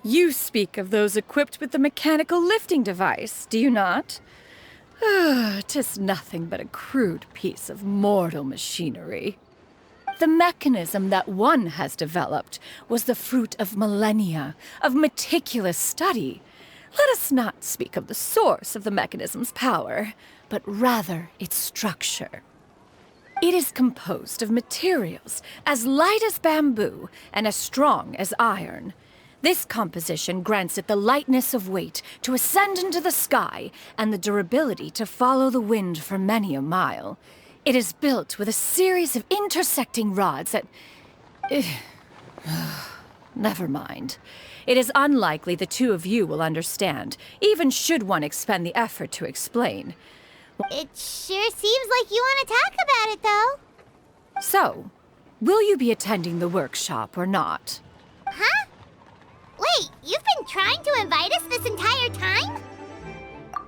You speak of those equipped with the mechanical lifting device, do you not? 'Tis nothing but a crude piece of mortal machinery. The mechanism that one has developed was the fruit of millennia of meticulous study. Let us not speak of the source of the mechanism's power, but rather its structure. It is composed of materials as light as bamboo and as strong as iron. This composition grants it the lightness of weight to ascend into the sky and the durability to follow the wind for many a mile. It is built with a series of intersecting rods that... Never mind. It is unlikely the two of you will understand, even should one expend the effort to explain. It sure seems like you want to talk about it, though. So, will you be attending the workshop or not? Huh? Wait, you've been trying to invite us this entire time?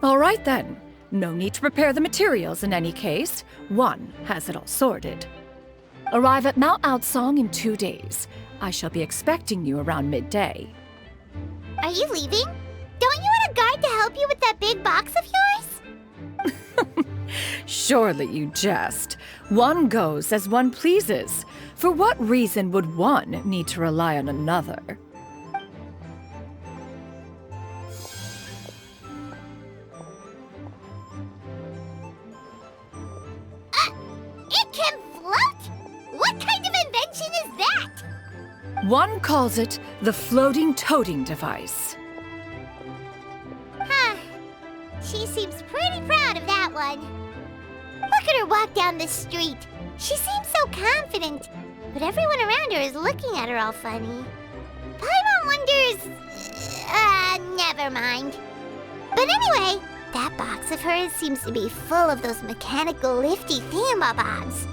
All right then. No need to prepare the materials in any case. One has it all sorted. Arrive at Mount Outsong in 2 days. I shall be expecting you around midday. Are you leaving? Don't you want a guard to help you with that big box of yours? Surely you jest. One goes as one pleases. For what reason would one need to rely on another? It can float? What kind of invention is that? One calls it the floating toting device. Huh. She seems pretty proud of that one. Look at her walk down the street. She seems so confident, but everyone around her is looking at her all funny. Paimon wonders... never mind. But anyway, that box of hers seems to be full of those mechanical lifty thingamabobs.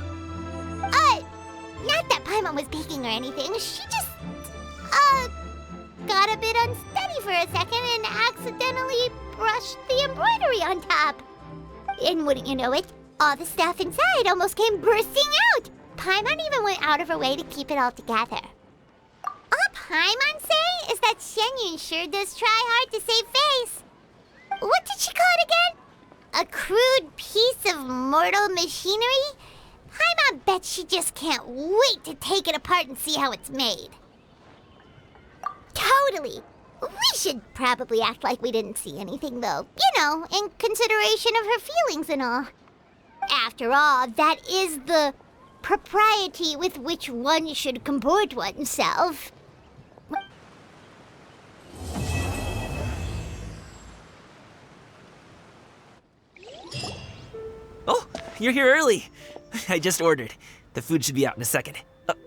Not that Paimon was peeking or anything. She just, got a bit unsteady for a second and accidentally brushed the embroidery on top. And wouldn't you know it, all the stuff inside almost came bursting out. Paimon even went out of her way to keep it all together. All Paimon say is that Xianyun sure does try hard to save face. What did she call it again? A crude piece of mortal machinery? Paimon bet she just can't wait to take it apart and see how it's made. Totally. We should probably act like we didn't see anything, though. You know, in consideration of her feelings and all. After all, that is the propriety with which one should comport oneself. Oh, you're here early. I just ordered. The food should be out in a second.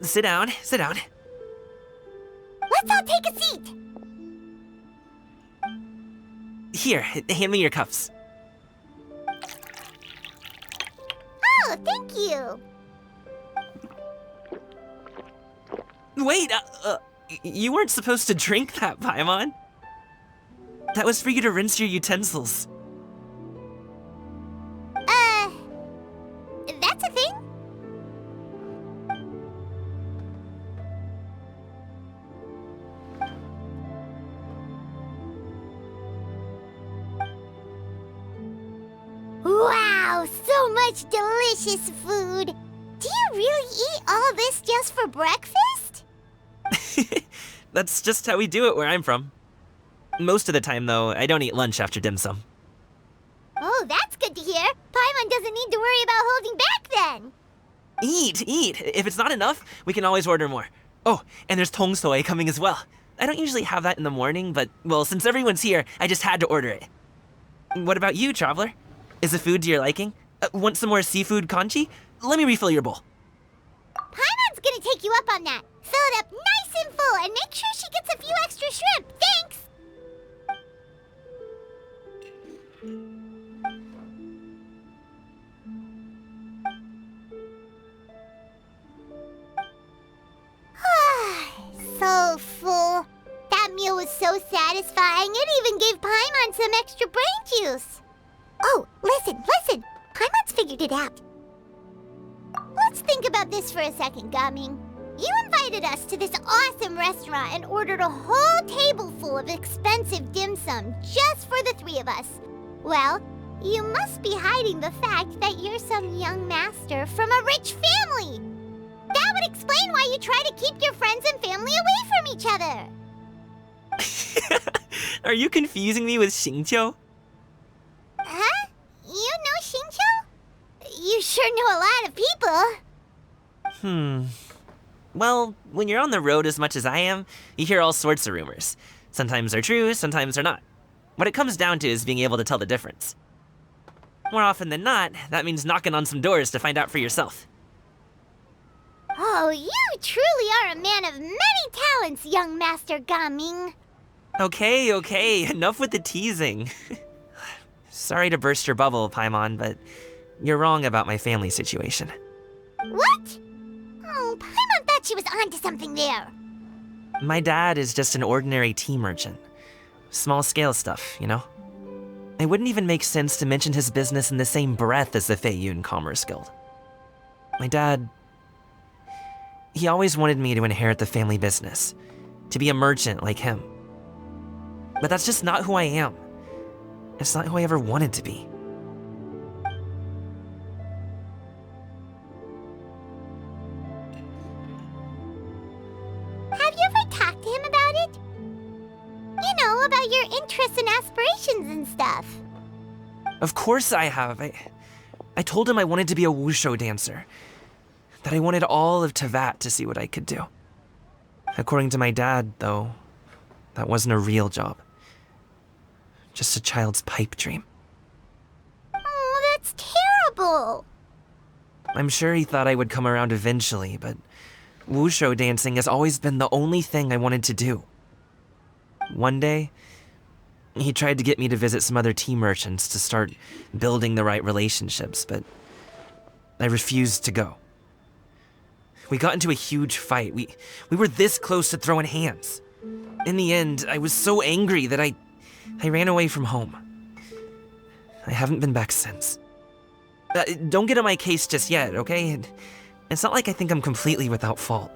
Sit down, sit down. Let's all take a seat. Here, hand me your cups. Oh, thank you. Wait, you weren't supposed to drink that, Paimon. That was for you to rinse your utensils. That's a thing? Wow, so much delicious food. Do you really eat all this just for breakfast? That's just how we do it where I'm from. Most of the time, though, I don't eat lunch after dim sum. good to hear. Paimon doesn't need to worry about holding back then. Eat. If it's not enough, we can always order more. Oh, and there's tong soy coming as well. I don't usually have that in the morning, but, well, since everyone's here, I just had to order it. What about you, traveler? Is the food to your liking? Want some more seafood congee? Let me refill your bowl. Paimon's gonna take you up on that. Fill it up nice and full and make sure she gets a few extra shrimp. Thanks! So full. That meal was so satisfying, it even gave Paimon some extra brain juice. Oh, listen. Paimon's figured it out. Let's think about this for a second, Gaming. You invited us to this awesome restaurant and ordered a whole table full of expensive dim sum just for the three of us. Well, you must be hiding the fact that you're some young master from a rich family. That would explain why you try to keep your friends and family away from each other. Are you confusing me with Xingqiu? Huh? You know Xingqiu? You sure know a lot of people. Well, when you're on the road as much as I am, you hear all sorts of rumors. Sometimes they're true, sometimes they're not. What it comes down to is being able to tell the difference. More often than not, that means knocking on some doors to find out for yourself. Oh, you truly are a man of many talents, young Master Gaming. Okay, enough with the teasing. Sorry to burst your bubble, Paimon, but you're wrong about my family situation. What? Oh, Paimon thought she was onto something there. My dad is just an ordinary tea merchant. Small-scale stuff, you know? It wouldn't even make sense to mention his business in the same breath as the Feiyun Commerce Guild. My dad... he always wanted me to inherit the family business, to be a merchant like him. But that's just not who I am. It's not who I ever wanted to be. Have you ever talked to him about it? You know, about your interests and aspirations and stuff. Of course I have. I told him I wanted to be a wushu dancer. That I wanted all of Tevat to see what I could do. According to my dad, though, that wasn't a real job. Just a child's pipe dream. Oh, that's terrible. I'm sure he thought I would come around eventually, but wushu dancing has always been the only thing I wanted to do. One day, he tried to get me to visit some other tea merchants to start building the right relationships, but I refused to go. We got into a huge fight. We were this close to throwing hands. In the end, I was so angry that I ran away from home. I haven't been back since. Don't get on my case just yet, okay? It's not like I think I'm completely without fault.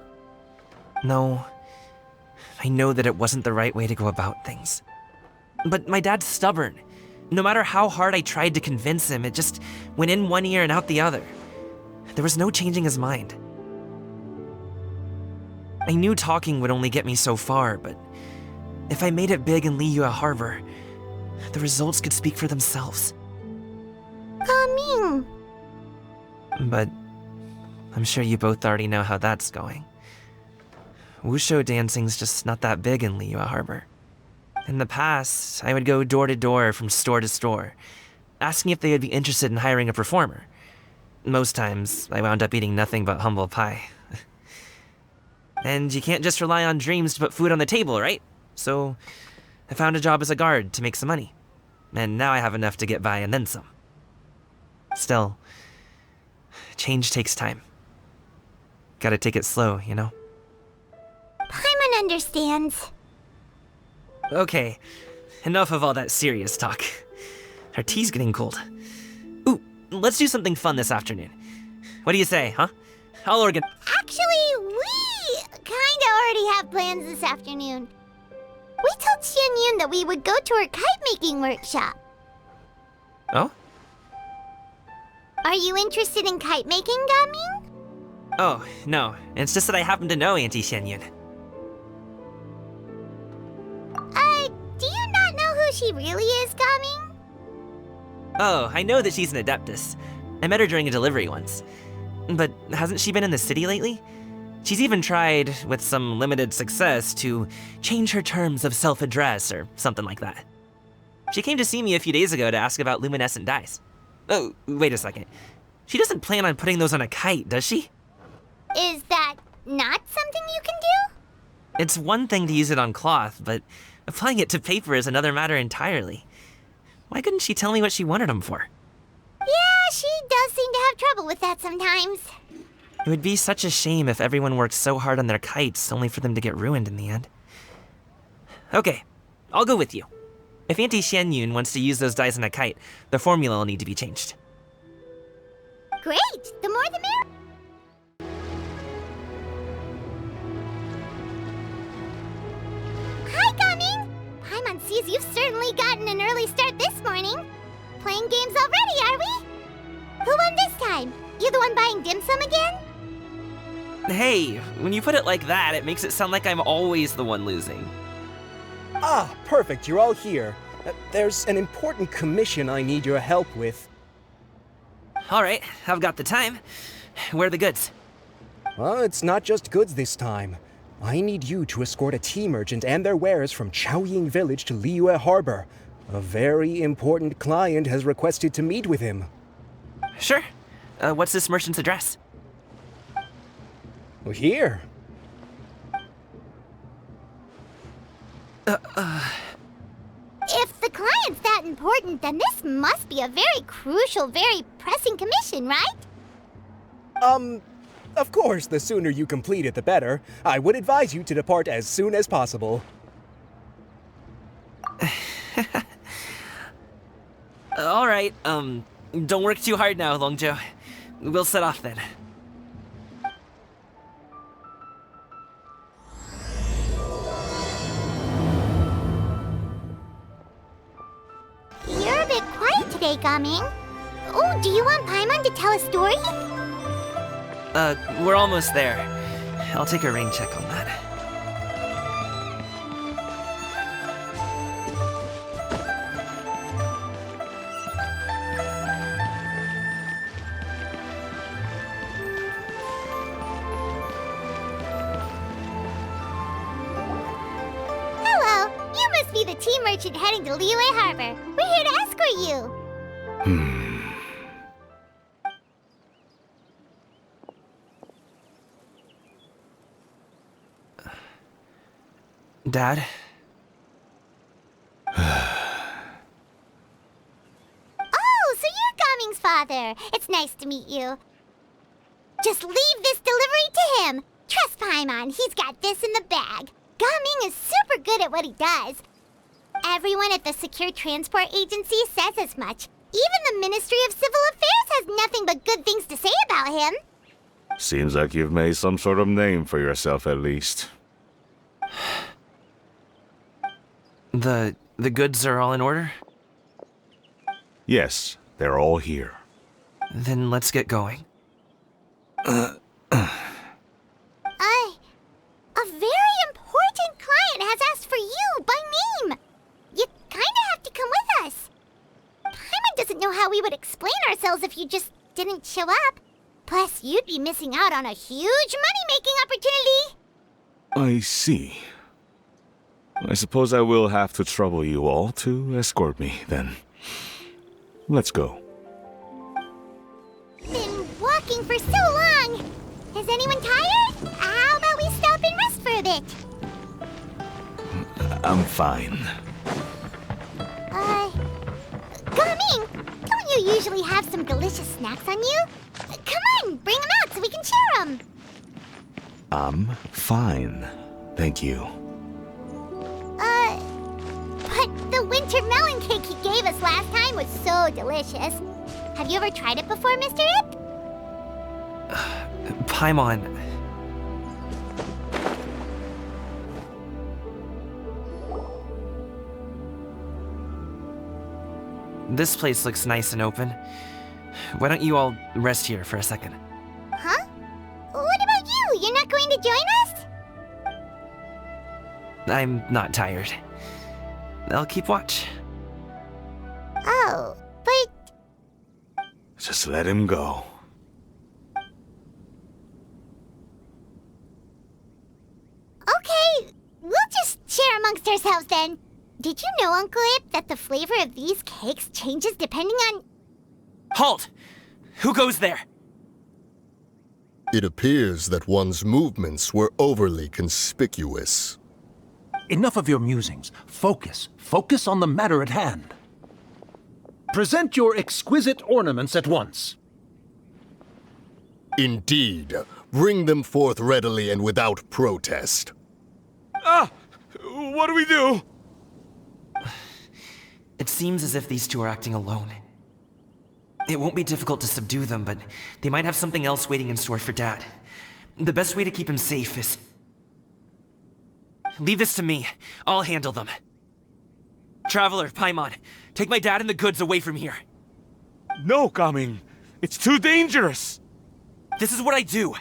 No, I know that it wasn't the right way to go about things. But my dad's stubborn. No matter how hard I tried to convince him, it just went in one ear and out the other. There was no changing his mind. I knew talking would only get me so far, but if I made it big in Liyue Harbor, the results could speak for themselves. Gaming. But I'm sure you both already know how that's going. Wushu dancing's just not that big in Liyue Harbor. In the past, I would go door to door from store to store, asking if they would be interested in hiring a performer. Most times, I wound up eating nothing but humble pie. And you can't just rely on dreams to put food on the table, right? So I found a job as a guard to make some money. And now I have enough to get by and then some. Still, change takes time. Gotta take it slow, you know? Paimon understands. Okay, enough of all that serious talk. Our tea's getting cold. Ooh, let's do something fun this afternoon. What do you say, huh? I'll organize. Actually, we kinda already have plans this afternoon. We told Xianyun that we would go to her kite-making workshop. Oh? Are you interested in kite-making, Gaming? Oh, no. It's just that I happen to know Auntie Xianyun. Do you not know who she really is, Gaming? Oh, I know that she's an Adeptus. I met her during a delivery once. But hasn't she been in the city lately? She's even tried, with some limited success, to change her terms of self-address or something like that. She came to see me a few days ago to ask about luminescent dyes. Oh, wait a second. She doesn't plan on putting those on a kite, does she? Is that not something you can do? It's one thing to use it on cloth, but applying it to paper is another matter entirely. Why couldn't she tell me what she wanted them for? Yeah, she does seem to have trouble with that sometimes. It would be such a shame if everyone worked so hard on their kites only for them to get ruined in the end. Okay, I'll go with you. If Auntie Xianyun wants to use those dyes on a kite, the formula will need to be changed. Great! The more the merrier. Hi, Gaming! Paimon sees you've certainly gotten an early start this morning. Playing games already, are we? Who won this time? You the one buying dim sum again? Hey, when you put it like that, it makes it sound like I'm always the one losing. Ah, perfect, you're all here. There's an important commission I need your help with. Alright, I've got the time. Where are the goods? Well, it's not just goods this time. I need you to escort a tea merchant and their wares from Chaoying Village to Liyue Harbor. A very important client has requested to meet with him. Sure. What's this merchant's address? Here. If the client's that important, then this must be a very crucial, very pressing commission, right? Of course, the sooner you complete it, the better. I would advise you to depart as soon as possible. Alright, don't work too hard now, Longjo. We'll set off then. You're a bit quiet today, Gaming. Oh, do you want Paimon to tell a story? We're almost there. I'll take a rain check on that. Hello, you must be the tea merchant heading to Liyue Harbor. We're here to escort you. Dad? Oh, so you're Gaming's father. It's nice to meet you. Just leave this delivery to him. Trust Paimon, he's got this in the bag. Gaming is super good at what he does. Everyone at the Secure Transport Agency says as much. Even the Ministry of Civil Affairs has nothing but good things to say about him. Seems like you've made some sort of name for yourself at least. The goods are all in order? Yes, they're all here. Then let's get going. A very important client has asked for you by name. You kinda have to come with us. Paimon doesn't know how we would explain ourselves if you just didn't show up. Plus, you'd be missing out on a huge money-making opportunity. I see. I suppose I will have to trouble you all to escort me, then. Let's go. Been walking for so long. Is anyone tired? How about we stop and rest for a bit? I'm fine. Gaming, don't you usually have some delicious snacks on you? Come on, bring them out so we can share them. I'm fine. Thank you. But the winter melon cake he gave us last time was so delicious. Have you ever tried it before, Mr. Ip? Paimon. This place looks nice and open. Why don't you all rest here for a second? Huh? What about you? You're not going to join us? I'm not tired. I'll keep watch. Oh, but Just let him go. Okay, we'll just share amongst ourselves then. Did you know, Uncle Ip, that the flavor of these cakes changes depending on... Halt! Who goes there? It appears that one's movements were overly conspicuous. Enough of your musings. Focus. Focus on the matter at hand. Present your exquisite ornaments at once. Indeed. Bring them forth readily and without protest. Ah! What do we do? It seems as if these two are acting alone. It won't be difficult to subdue them, but they might have something else waiting in store for Dad. The best way to keep him safe is... Leave this to me. I'll handle them. Traveler, Paimon, take my dad and the goods away from here. No, Gaming. It's too dangerous. This is what I do.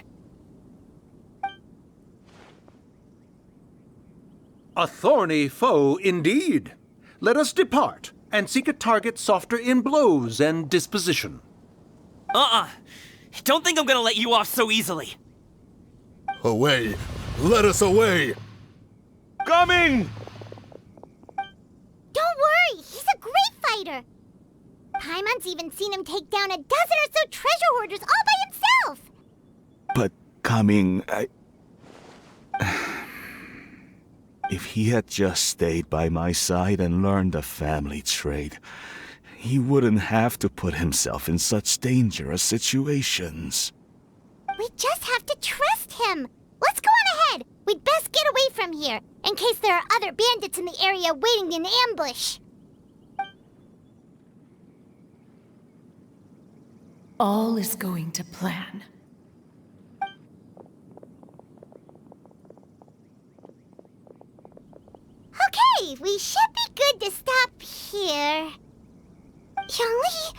A thorny foe indeed. Let us depart and seek a target softer in blows and disposition. Don't think I'm gonna let you off so easily. Away! Let us away! Coming! Don't worry, he's a great fighter. Paimon's even seen him take down a dozen or so treasure hoarders all by himself. But Coming, if he had just stayed by my side and learned the family trade, he wouldn't have to put himself in such dangerous situations. We just have to trust him. Let's go on ahead. We'd best get away from here, in case there are other bandits in the area waiting in ambush. All is going to plan. Okay, we should be good to stop here. Youngli?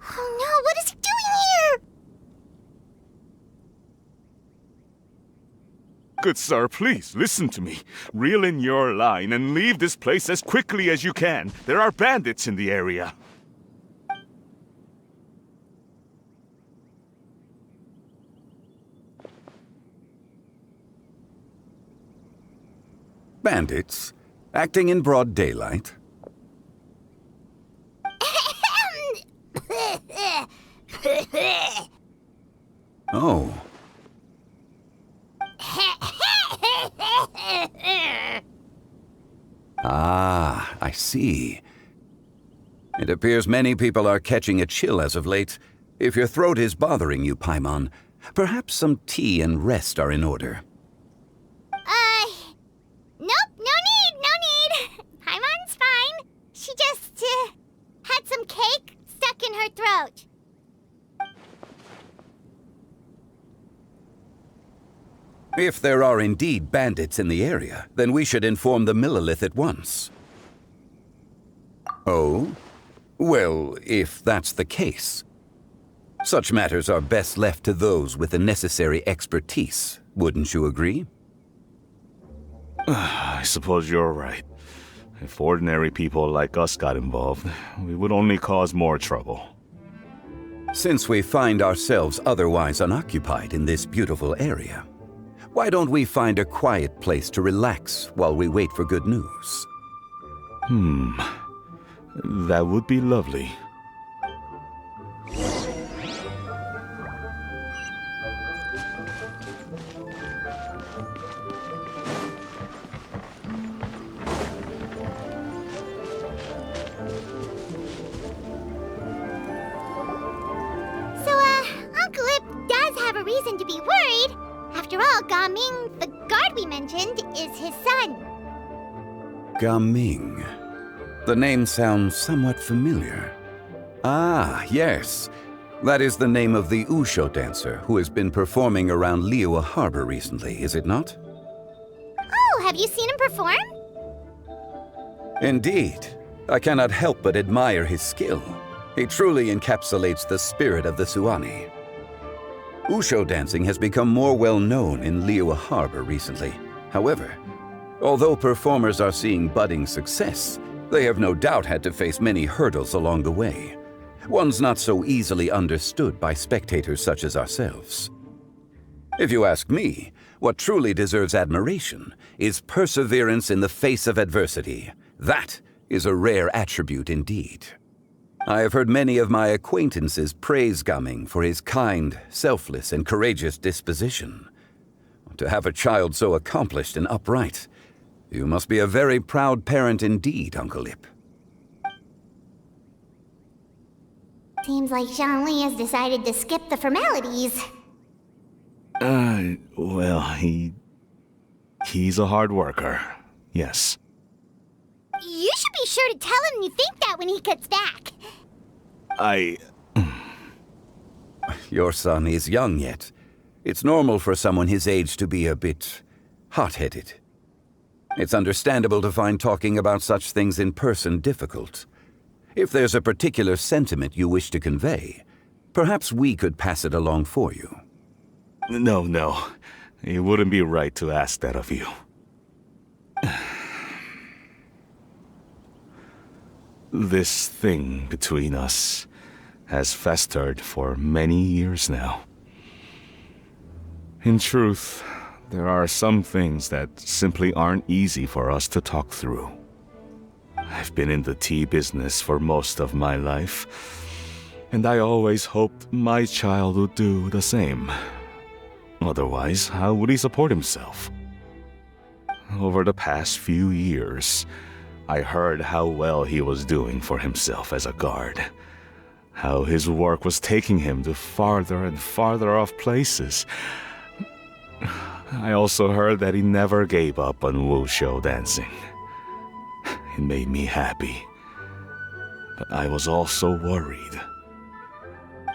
Oh no, what is he doing here? Good sir, please, listen to me. Reel in your line and leave this place as quickly as you can. There are bandits in the area. Bandits? Acting in broad daylight? Oh. Ah, I see. It appears many people are catching a chill as of late. If your throat is bothering you, Paimon, perhaps some tea and rest are in order. Nope, no need. Paimon's fine. She just, had some cake stuck in her throat. If there are indeed bandits in the area, then we should inform the Millelith at once. Oh? Well, if that's the case. Such matters are best left to those with the necessary expertise, wouldn't you agree? I suppose you're right. If ordinary people like us got involved, we would only cause more trouble. Since we find ourselves otherwise unoccupied in this beautiful area, why don't we find a quiet place to relax while we wait for good news? That would be lovely. Uncle Ip does have a reason to be worried. After all, Gaming, the guard we mentioned, is his son. Gaming. The name sounds somewhat familiar. Ah, yes. That is the name of the Usho dancer who has been performing around Liyue Harbor recently, is it not? Oh, have you seen him perform? Indeed. I cannot help but admire his skill. He truly encapsulates the spirit of the Suani. Usho dancing has become more well-known in Liyue Harbor recently. However, although performers are seeing budding success, they have no doubt had to face many hurdles along the way. ones not so easily understood by spectators such as ourselves. If you ask me, what truly deserves admiration is perseverance in the face of adversity. That is a rare attribute indeed. I have heard many of my acquaintances praise Gaming for his kind, selfless, and courageous disposition. To have a child so accomplished and upright, you must be a very proud parent indeed, Uncle Ip. Seems like Zhongli has decided to skip the formalities. Well, he's a hard worker. Yes. You should be sure to tell him you think that when he gets back. Your son is young yet. It's normal for someone his age to be a bit hot-headed. It's understandable to find talking about such things in person difficult. If there's a particular sentiment you wish to convey, perhaps we could pass it along for you. No. It wouldn't be right to ask that of you. This thing between us has festered for many years now. In truth, there are some things that simply aren't easy for us to talk through. I've been in the tea business for most of my life, and I always hoped my child would do the same. Otherwise, how would he support himself? Over the past few years, I heard how well he was doing for himself as a guard. How his work was taking him to farther and farther off places. I also heard that he never gave up on wushou dancing. It made me happy. But I was also worried.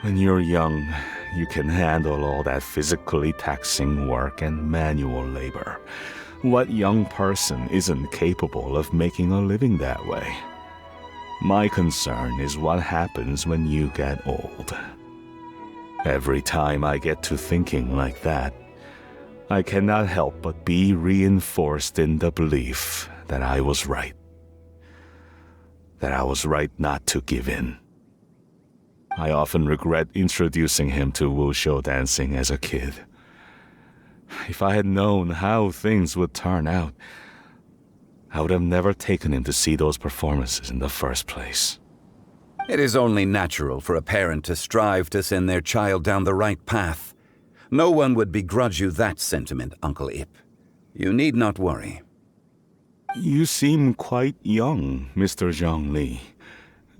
When you're young, you can handle all that physically taxing work and manual labor. What young person isn't capable of making a living that way? My concern is what happens when you get old. Every time I get to thinking like that, I cannot help but be reinforced in the belief that I was right. That I was right not to give in. I often regret introducing him to wushou dancing as a kid. If I had known how things would turn out, I would have never taken him to see those performances in the first place. It is only natural for a parent to strive to send their child down the right path. No one would begrudge you that sentiment, Uncle Ip. You need not worry. You seem quite young, Mr. Zhongli.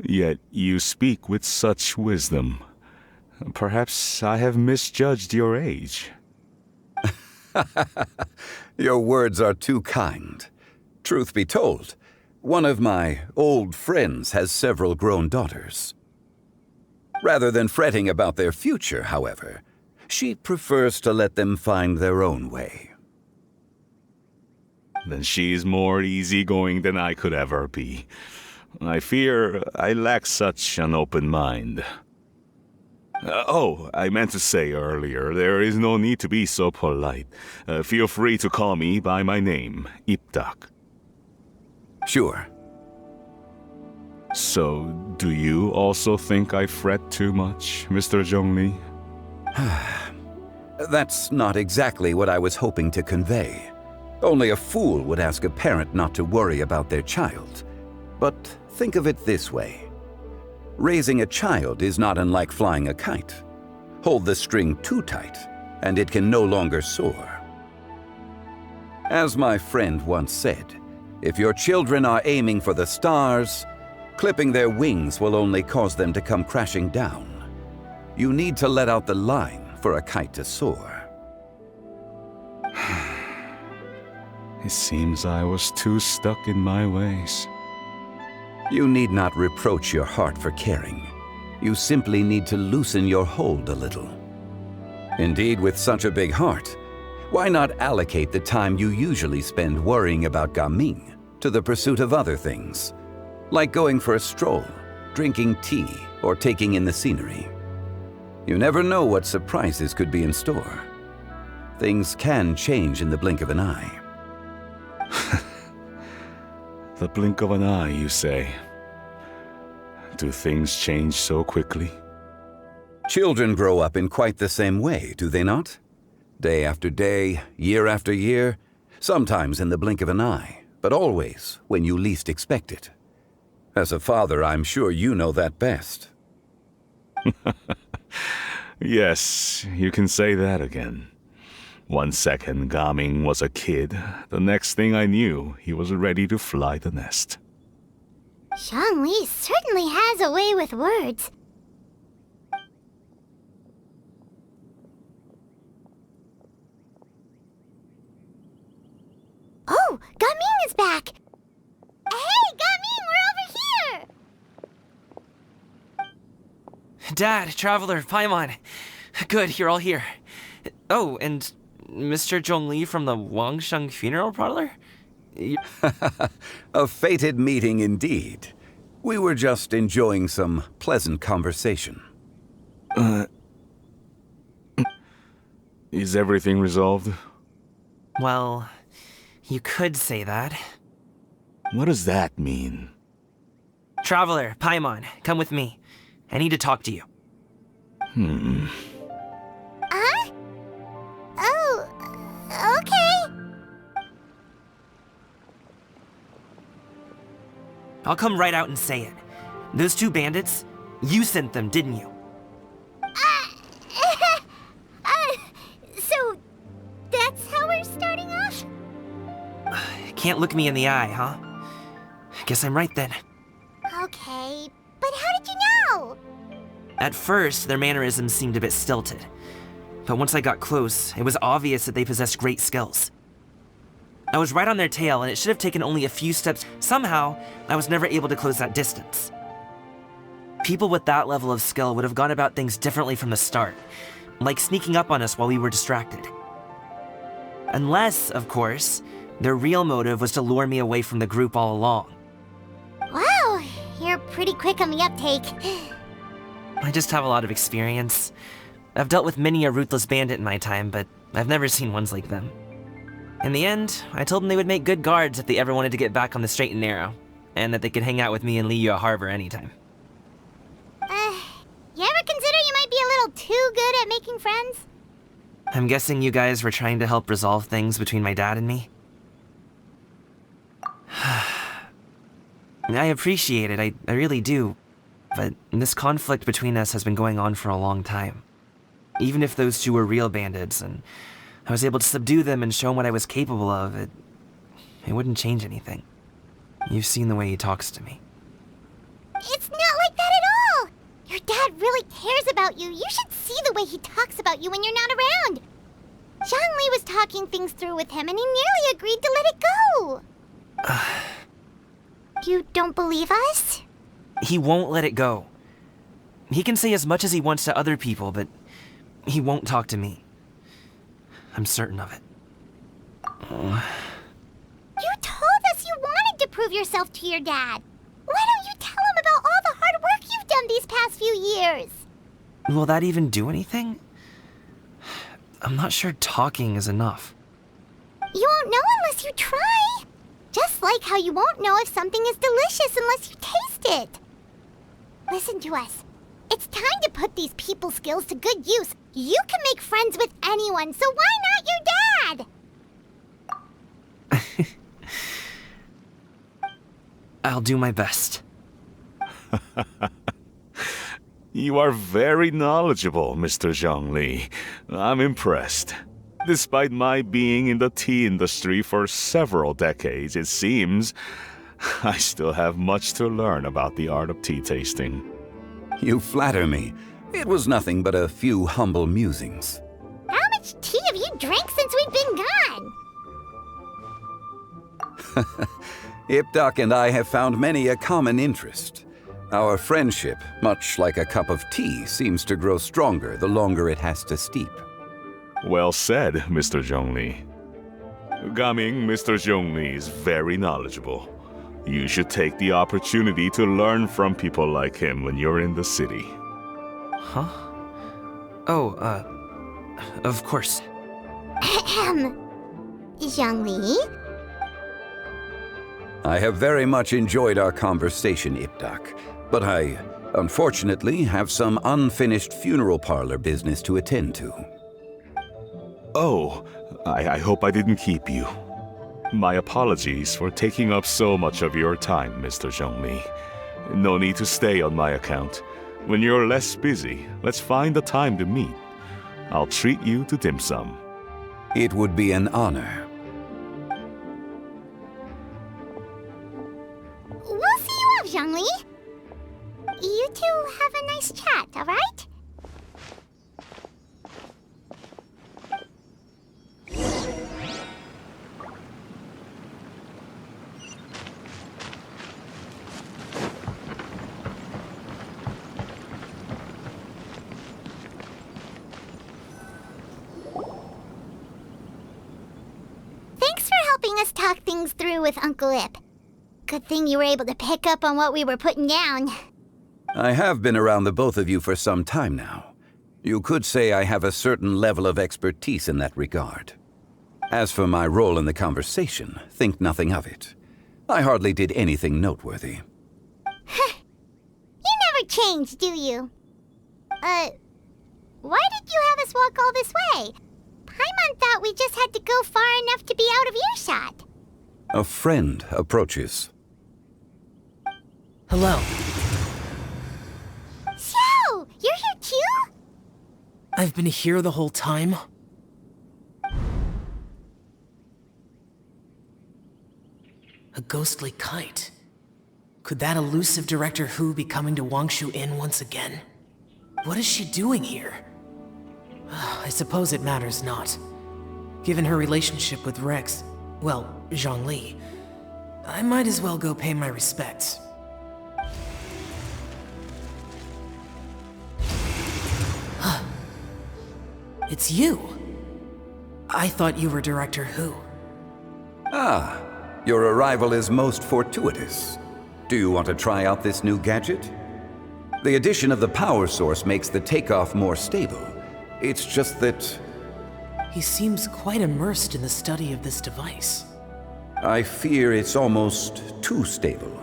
Yet you speak with such wisdom. Perhaps I have misjudged your age. Your words are too kind. Truth be told, one of my old friends has several grown daughters. Rather than fretting about their future, however, she prefers to let them find their own way. Then she's more easygoing than I could ever be. I fear I lack such an open mind. I meant to say earlier, there is no need to be so polite. Feel free to call me by my name, Ipdak. Sure. So, do you also think I fret too much, Mr. Zhongli? That's not exactly what I was hoping to convey. Only a fool would ask a parent not to worry about their child. But think of it this way. Raising a child is not unlike flying a kite. Hold the string too tight, and it can no longer soar. As my friend once said, if your children are aiming for the stars, clipping their wings will only cause them to come crashing down. You need to let out the line for a kite to soar. It seems I was too stuck in my ways. You need not reproach your heart for caring. You simply need to loosen your hold a little. Indeed, with such a big heart, why not allocate the time you usually spend worrying about Gaming to the pursuit of other things, like going for a stroll, drinking tea, or taking in the scenery? You never know what surprises could be in store. Things can change in the blink of an eye. The blink of an eye, you say? Do things change so quickly? Children grow up in quite the same way, do they not? Day after day, year after year, sometimes in the blink of an eye, but always when you least expect it. As a father, I'm sure you know that best. Yes, you can say that again. One second Gaming was a kid, the next thing I knew, he was ready to fly the nest. Zhongli certainly has a way with words. Oh, Gaming is back! Hey, Gaming, we're over here! Dad, Traveler, Paimon. Good, you're all here. Oh, and Mr. Zhongli from the Wangsheng Funeral Parlor? A fated meeting indeed. We were just enjoying some pleasant conversation. Is everything resolved? Well, you could say that. What does that mean? Traveler, Paimon, come with me. I need to talk to you. Huh? Oh, okay. I'll come right out and say it. Those two bandits, you sent them, didn't you? So, that's how we're starting off? Can't look me in the eye, huh? Guess I'm right then. Okay, but how did you know? At first, their mannerisms seemed a bit stilted. But once I got close, it was obvious that they possessed great skills. I was right on their tail, and it should have taken only a few steps. Somehow, I was never able to close that distance. People with that level of skill would have gone about things differently from the start, like sneaking up on us while we were distracted. Unless, of course, their real motive was to lure me away from the group all along. Wow, you're pretty quick on the uptake. I just have a lot of experience. I've dealt with many a ruthless bandit in my time, but I've never seen ones like them. In the end, I told them they would make good guards if they ever wanted to get back on the straight and narrow, and that they could hang out with me in Liyue Harbor anytime. You ever consider you might be a little too good at making friends? I'm guessing you guys were trying to help resolve things between my dad and me? I appreciate it, I really do. But this conflict between us has been going on for a long time. Even if those two were real bandits, and I was able to subdue them and show them what I was capable of, it wouldn't change anything. You've seen the way he talks to me. It's not like that at all! Your dad really cares about you. You should see the way he talks about you when you're not around. Zhongli was talking things through with him, and he nearly agreed to let it go. You don't believe us? He won't let it go. He can say as much as he wants to other people, but he won't talk to me. I'm certain of it. You told us you wanted to prove yourself to your dad. Why don't you tell him about all the hard work you've done these past few years? Will that even do anything? I'm not sure talking is enough. You won't know unless you try. Just like how you won't know if something is delicious unless you taste it. Listen to us. It's time to put these people skills to good use. You can make friends with anyone, so why not your dad? I'll do my best. You are very knowledgeable, Mr. Zhongli. I'm impressed. Despite my being in the tea industry for several decades, it seems I still have much to learn about the art of tea tasting. You flatter me. It was nothing but a few humble musings. How much tea have you drank since we've been gone? Ipdak and I have found many a common interest. Our friendship, much like a cup of tea, seems to grow stronger the longer it has to steep. Well said, Mr. Zhongli. Gaming, Mr. Zhongli is very knowledgeable. You should take the opportunity to learn from people like him when you're in the city. Huh? Oh, of course. Zhongli? I have very much enjoyed our conversation, Ipdak. But I, unfortunately, have some unfinished funeral parlor business to attend to. Oh, I hope I didn't keep you. My apologies for taking up so much of your time, Mr. Zhongli. No need to stay on my account. When you're less busy, let's find a time to meet. I'll treat you to dim sum. It would be an honor. We'll see you off, Zhongli. You two have a nice chat, all right? Thanks for helping us talk things through with Uncle Ip. Good thing you were able to pick up on what we were putting down. I have been around the both of you for some time now. You could say I have a certain level of expertise in that regard. As for my role in the conversation, think nothing of it. I hardly did anything noteworthy. You never change, do you? Why did you have us walk all this way? Paimon thought we just had to go far enough to be out of earshot. A friend approaches. Hello. Xiao, you're here too? I've been here the whole time. A ghostly kite. Could that elusive Director Hu be coming to Wangshu Inn once again? What is she doing here? I suppose it matters not. Given her relationship with Rex, well, Zhongli, I might as well go pay my respects. It's you! I thought you were Director Hu. Ah, your arrival is most fortuitous. Do you want to try out this new gadget? The addition of the power source makes the takeoff more stable. It's just that... He seems quite immersed in the study of this device. I fear it's almost too stable.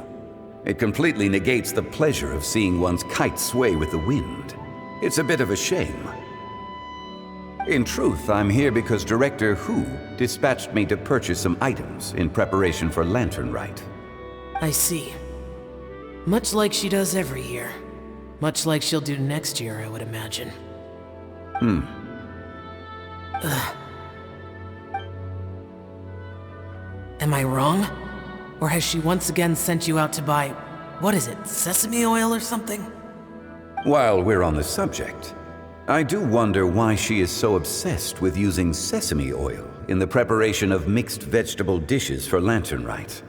It completely negates the pleasure of seeing one's kite sway with the wind. It's a bit of a shame. In truth, I'm here because Director Hu dispatched me to purchase some items in preparation for Lantern Rite. I see. Much like she does every year. Much like she'll do next year, I would imagine. Am I wrong? Or has she once again sent you out to buy, what is it, sesame oil or something? While we're on the subject, I do wonder why she is so obsessed with using sesame oil in the preparation of mixed vegetable dishes for Lantern Rite.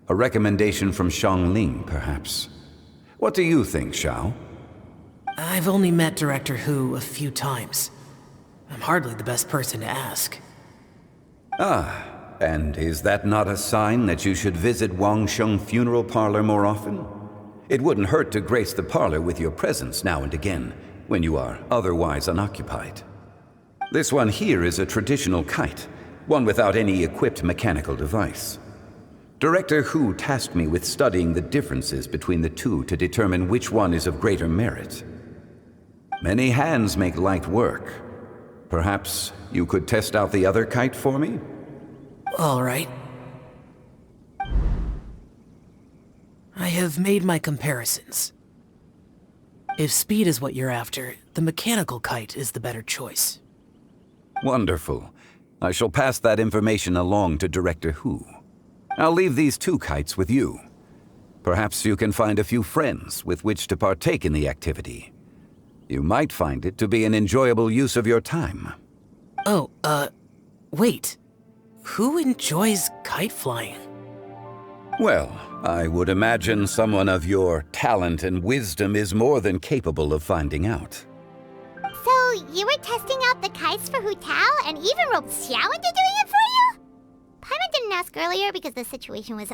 A recommendation from Xiangling, perhaps. What do you think, Xiao? I've only met Director Hu a few times. I'm hardly the best person to ask. Ah, and is that not a sign that you should visit Wangsheng Funeral Parlor more often? It wouldn't hurt to grace the parlor with your presence now and again, when you are otherwise unoccupied. This one here is a traditional kite, one without any equipped mechanical device. Director Hu tasked me with studying the differences between the two to determine which one is of greater merit. Many hands make light work. Perhaps you could test out the other kite for me? All right. I have made my comparisons. If speed is what you're after, the mechanical kite is the better choice. Wonderful. I shall pass that information along to Director Hu. I'll leave these two kites with you. Perhaps you can find a few friends with which to partake in the activity. You might find it to be an enjoyable use of your time. Oh, wait. Who enjoys kite flying? Well, I would imagine someone of your talent and wisdom is more than capable of finding out. So, you were testing out the kites for Hu Tao and even roped Xiao into doing it for you? Paimon didn't ask earlier because the situation was,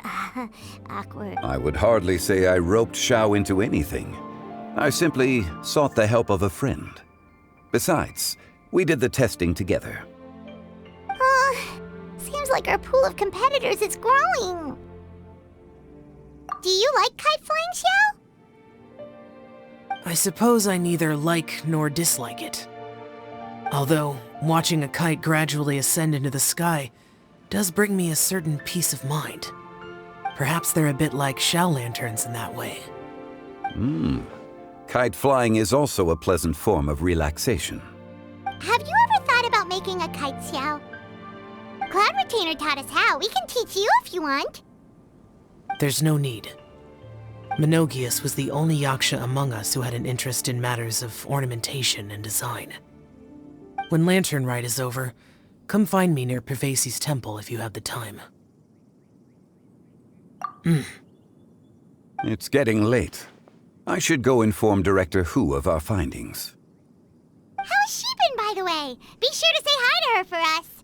awkward. I would hardly say I roped Xiao into anything. I simply sought the help of a friend. Besides, we did the testing together. Seems like our pool of competitors is growing. Do you like kite flying, Xiao? I suppose I neither like nor dislike it. Although, watching a kite gradually ascend into the sky does bring me a certain peace of mind. Perhaps they're a bit like shell lanterns in that way. Kite flying is also a pleasant form of relaxation. Have you ever thought about making a kite, Xiao? Cloud Retainer taught us how. We can teach you if you want. There's no need. Menogius was the only Yaksha among us who had an interest in matters of ornamentation and design. When Lantern Rite is over, come find me near Pervasi's temple if you have the time. It's getting late. I should go inform Director Hu of our findings. How's she been, by the way? Be sure to say hi to her for us.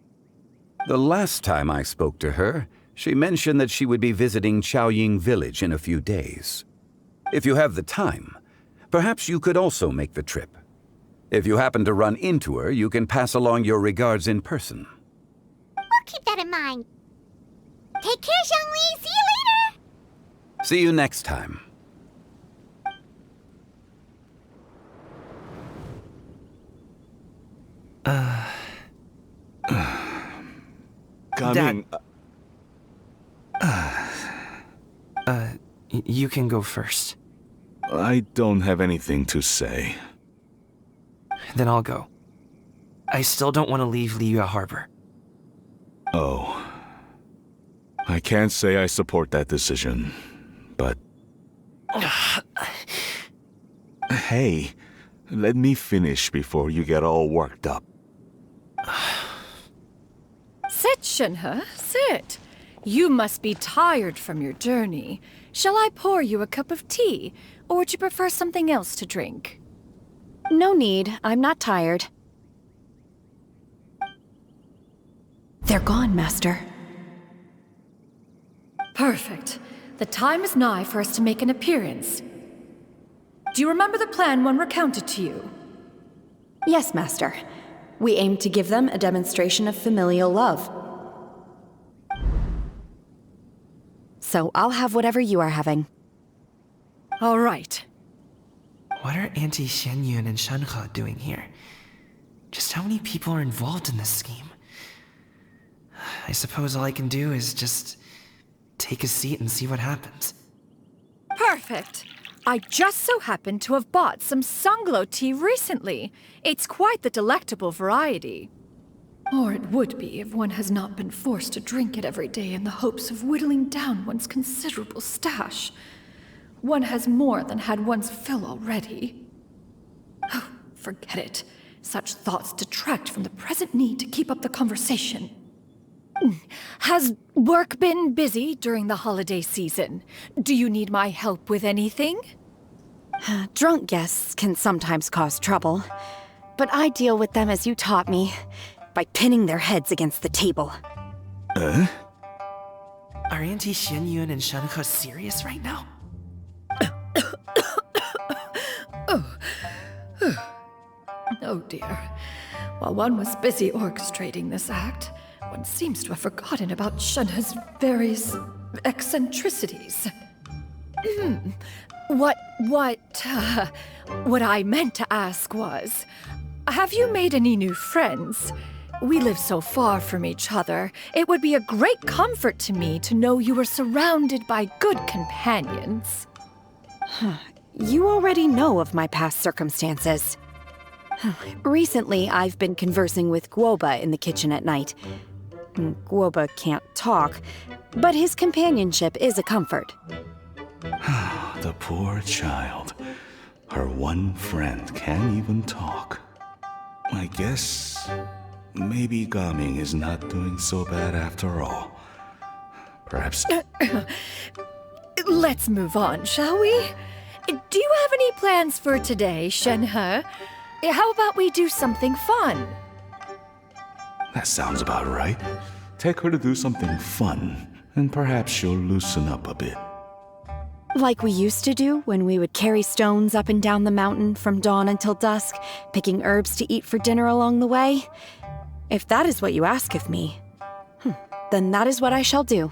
The last time I spoke to her, she mentioned that she would be visiting Chaoying Village in a few days. If you have the time, perhaps you could also make the trip. If you happen to run into her, you can pass along your regards in person. We'll keep that in mind. Take care, Zhongli. See you later. See you next time. Coming. You can go first. I don't have anything to say. Then I'll go. I still don't want to leave Liyue Harbor. Oh. I can't say I support that decision, but... Hey, let me finish before you get all worked up. Sit, Shenhe, sit. You must be tired from your journey. Shall I pour you a cup of tea, or would you prefer something else to drink? No need. I'm not tired. They're gone, Master. Perfect. The time is nigh for us to make an appearance. Do you remember the plan one recounted to you? Yes, Master. We aim to give them a demonstration of familial love. So I'll have whatever you are having. All right. What are Auntie Xianyun and Shenhe doing here? Just how many people are involved in this scheme? I suppose all I can do is just take a seat and see what happens. Perfect. I just so happen to have bought some Sunglow tea recently. It's quite the delectable variety. Or it would be if one has not been forced to drink it every day in the hopes of whittling down one's considerable stash. One has more than had one's fill already. Oh, forget it. Such thoughts detract from the present need to keep up the conversation. Has work been busy during the holiday season? Do you need my help with anything? Drunk guests can sometimes cause trouble, but I deal with them as you taught me, by pinning their heads against the table. Are Auntie Xianyun and Shenhe serious right now? Oh dear. While one was busy orchestrating this act, one seems to have forgotten about Shenhe's various eccentricities. What I meant to ask was, have you made any new friends? We live so far from each other, it would be a great comfort to me to know you were surrounded by good companions. You already know of my past circumstances. Recently, I've been conversing with Guoba in the kitchen at night. Guoba can't talk, but his companionship is a comfort. The poor child. Her one friend can't even talk. I guess maybe Gaming is not doing so bad after all. Perhaps... Let's move on, shall we? Do you have any plans for today, Shenhe? How about we do something fun? That sounds about right. Take her to do something fun, and perhaps she'll loosen up a bit. Like we used to do when we would carry stones up and down the mountain from dawn until dusk, picking herbs to eat for dinner along the way? If that is what you ask of me, then that is what I shall do.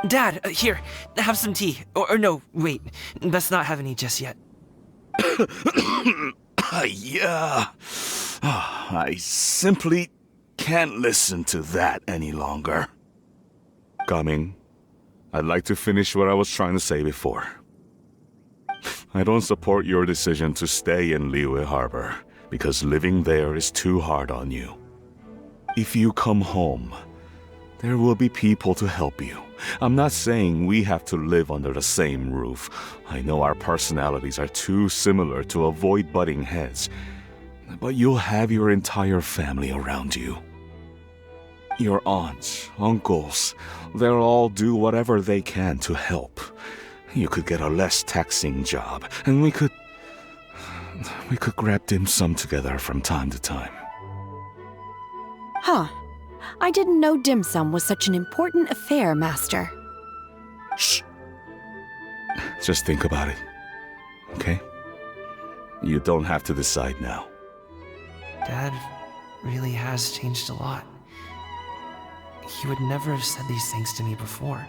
Dad, here, have some tea. Or no, wait, best not have any just yet. Yeah. I simply can't listen to that any longer. Coming. I'd like to finish what I was trying to say before. I don't support your decision to stay in Liyue Harbor, because living there is too hard on you. If you come home, there will be people to help you. I'm not saying we have to live under the same roof. I know our personalities are too similar to avoid butting heads, but you'll have your entire family around you. Your aunts, uncles, they'll all do whatever they can to help. You could get a less taxing job, and we could grab dim sum together from time to time. Huh. I didn't know dim sum was such an important affair, Master. Shh. Just think about it, okay? You don't have to decide now. Dad really has changed a lot. He would never have said these things to me before.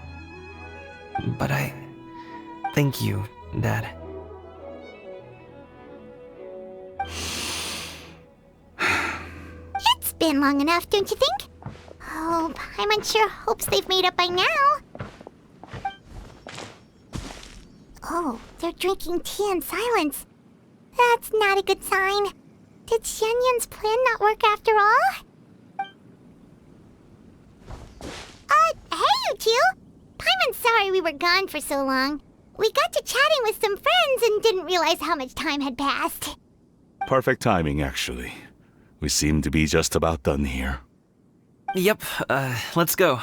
But thank you, Dad. It's been long enough, don't you think? Oh, Paimon sure hopes they've made up by now. Oh, they're drinking tea in silence. That's not a good sign. Did Xianyun's plan not work after all? Hey, you two! Paimon's sorry we were gone for so long. We got to chatting with some friends and didn't realize how much time had passed. Perfect timing, actually. We seem to be just about done here. Yep, let's go.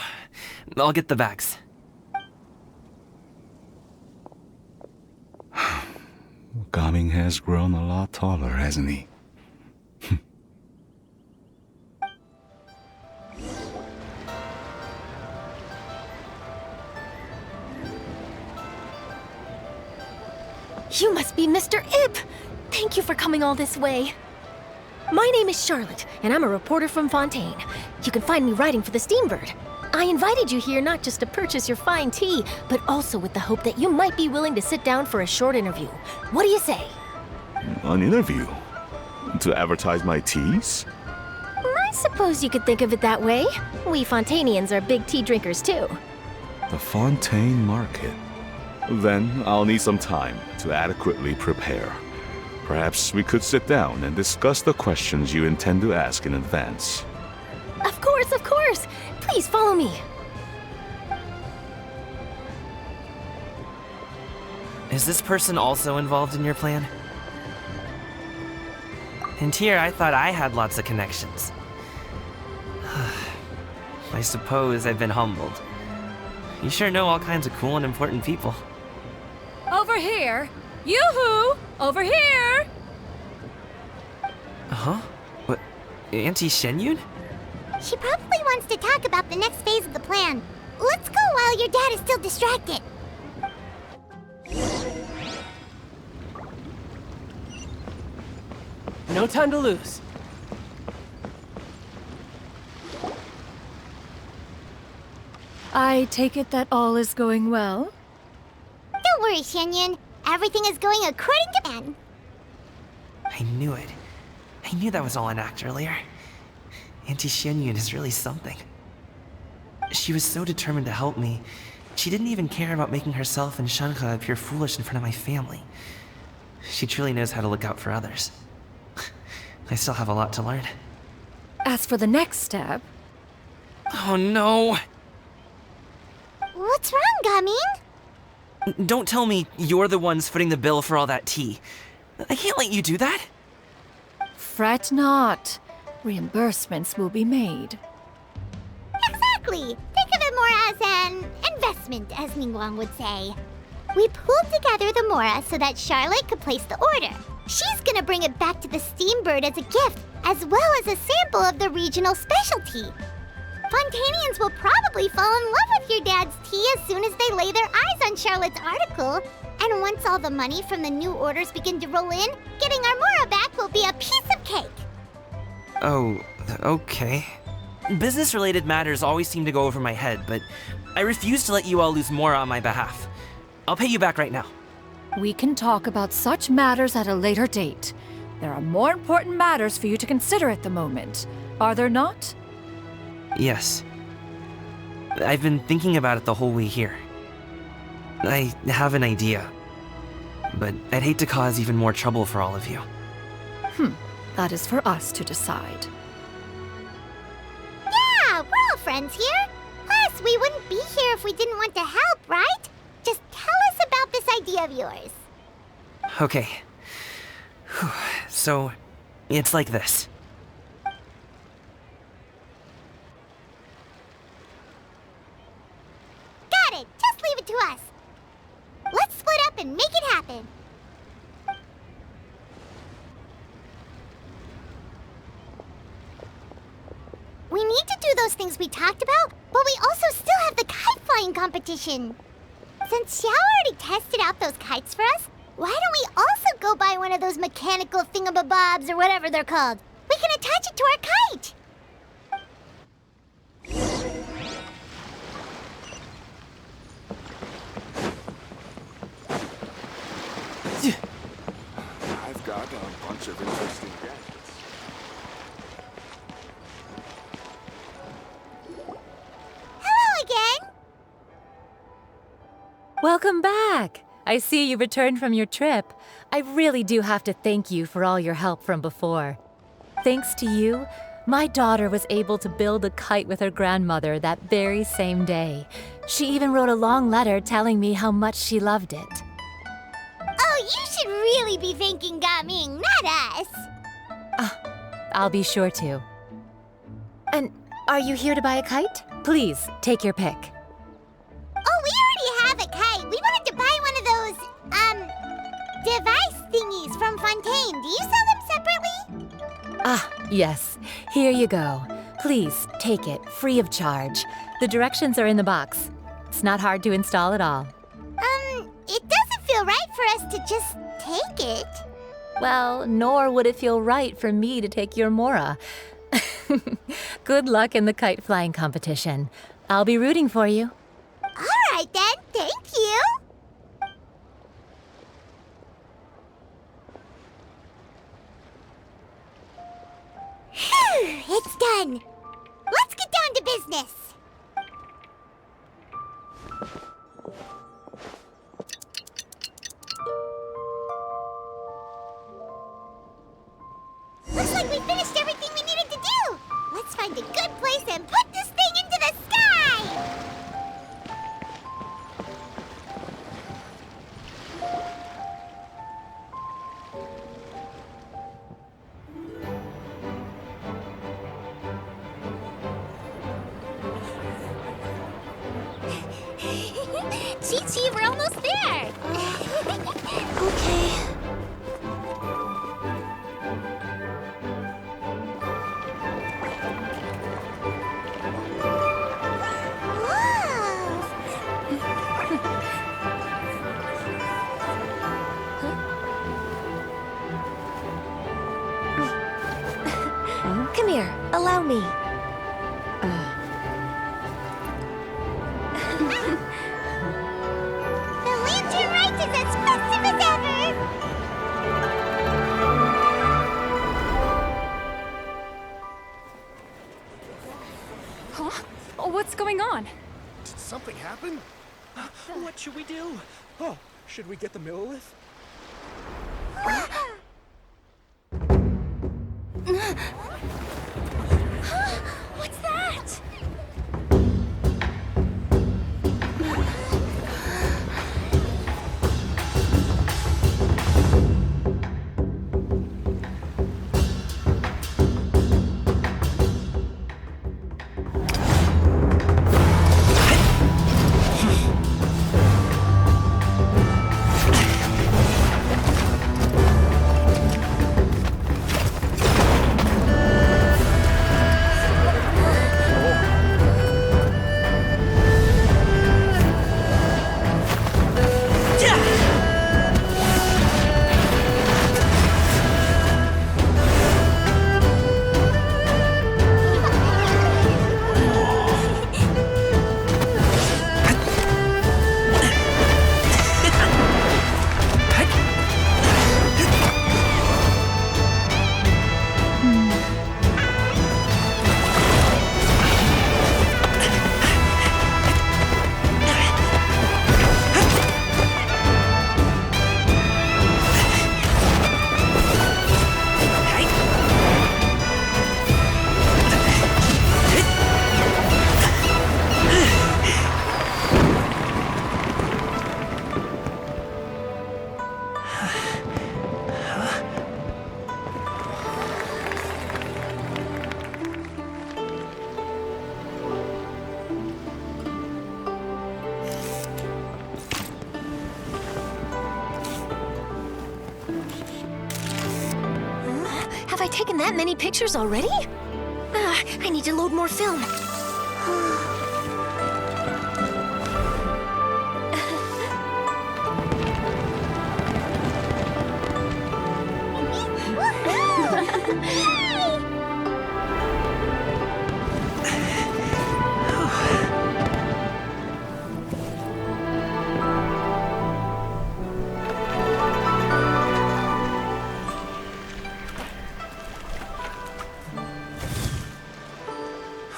I'll get the bags. Gaming has grown a lot taller, hasn't he? You must be Mr. Ip! Thank you for coming all this way. My name is Charlotte, and I'm a reporter from Fontaine. You can find me writing for the Steambird. I invited you here not just to purchase your fine tea, but also with the hope that you might be willing to sit down for a short interview. What do you say? An interview? To advertise my teas? I suppose you could think of it that way. We Fontainians are big tea drinkers too. The Fontaine Market. Then I'll need some time to adequately prepare. Perhaps we could sit down and discuss the questions you intend to ask in advance. Of course, of course! Please follow me. Is this person also involved in your plan? And here I thought I had lots of connections. I suppose I've been humbled. You sure know all kinds of cool and important people. Over here! Yoo-hoo! Over here! Huh? What? Auntie Shenyun? She probably wants to talk about the next phase of the plan. Let's go while your dad is still distracted. No time to lose. I take it that all is going well? Don't worry, Shenyun. Everything is going according to plan. I knew it. I knew that was all an act earlier. Auntie Shenyun is really something. She was so determined to help me. She didn't even care about making herself and Shanka appear foolish in front of my family. She truly knows how to look out for others. I still have a lot to learn. As for the next step... Oh no! What's wrong, Gaming? Don't tell me you're the ones footing the bill for all that tea. I can't let you do that. Fret not. Reimbursements will be made. Exactly! Think of it more as an investment, as Ningguang would say. We pooled together the Mora so that Charlotte could place the order. She's gonna bring it back to the Steambird as a gift, as well as a sample of the regional specialty. Fontainians will probably fall in love with your dad's tea as soon as they lay their eyes on Charlotte's article. And once all the money from the new orders begin to roll in, getting our Mora back will be a piece of cake. Oh, okay. Business-related matters always seem to go over my head, but I refuse to let you all lose Mora on my behalf. I'll pay you back right now. We can talk about such matters at a later date. There are more important matters for you to consider at the moment, are there not? Yes. I've been thinking about it the whole way here. I have an idea, but I'd hate to cause even more trouble for all of you. That is for us to decide. Yeah, we're all friends here. Plus, we wouldn't be here if we didn't want to help, right? Just tell us about this idea of yours. Okay. Whew. So, it's like this. Got it! Just leave it to us. Let's split up and make it happen. We need to do those things we talked about, but we also still have the kite flying competition. Since Xiao already tested out those kites for us, why don't we also go buy one of those mechanical thingamabobs or whatever they're called? We can attach it to our kite. I've got a bunch of interesting gadgets. Hello again. Welcome back! I see you returned from your trip. I really do have to thank you for all your help from before. Thanks to you, my daughter was able to build a kite with her grandmother that very same day. She even wrote a long letter telling me how much she loved it. Oh, you should really be thanking Gaming, not us. I'll be sure to. And are you here to buy a kite? Please, take your pick. Oh, we already have a kite. We wanted to buy one of those, device thingies from Fontaine. Do you sell them separately? Yes. Here you go. Please, take it, free of charge. The directions are in the box. It's not hard to install at all. It doesn't feel right for us to just take it. Well, nor would it feel right for me to take your Mora. Good luck in the kite flying competition. I'll be rooting for you. All right then, thank you. Phew, it's done. Let's get down to business. Looks like we finished everything we needed to do. Let's find a good place and put this thing into the sky. Chi-Chi, we're almost there. Okay. Come here, allow me. The lantern rite is as festive as ever! Huh? What's going on? Did something happen? What should we do? Oh, should we get the Millilith? What's that? Have I taken that many pictures already? I need to load more film.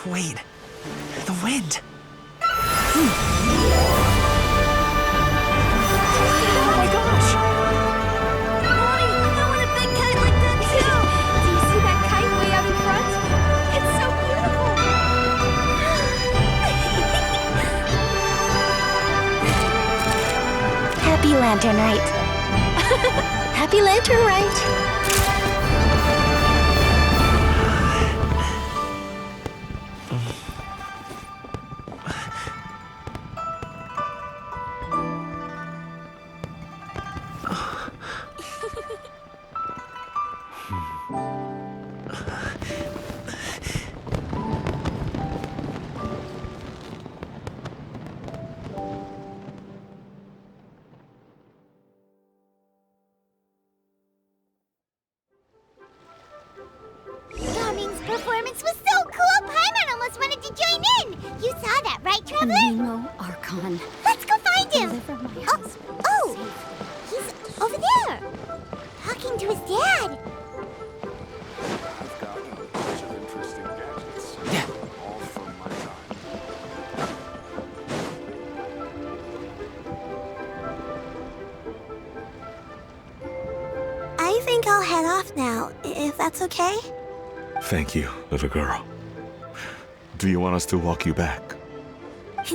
Wait, the wind. Oh my gosh! Mommy, I want a big kite like that too! Do you see that kite way out in front? It's so beautiful! Happy Lantern Rite. Happy Lantern Rite! Gaming's performance was so cool, Paimon almost wanted to join in! You saw that, right, Traveler? Nemo Archon. Let's go find him! Oh, he's over there! Talking to his dad! I think I'll head off now, if that's okay? Thank you, little girl. Do you want us to walk you back?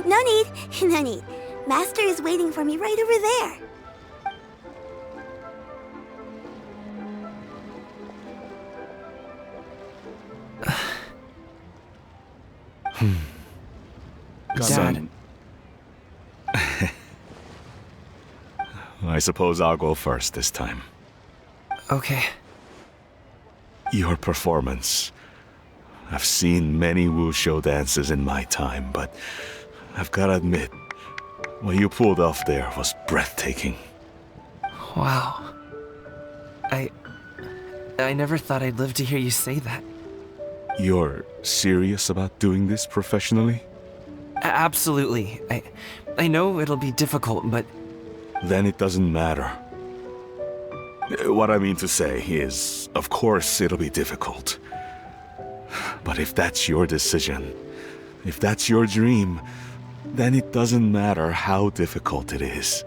No need, no need. Master is waiting for me right over there. Son. I suppose I'll go first this time. Okay. Your performance. I've seen many wushou dances in my time, but I've gotta admit, what you pulled off there was breathtaking. Wow. I never thought I'd live to hear you say that. You're serious about doing this professionally? Absolutely. I know it'll be difficult, but... Then it doesn't matter. What I mean to say is, of course it'll be difficult. But if that's your decision, if that's your dream, then it doesn't matter how difficult it is.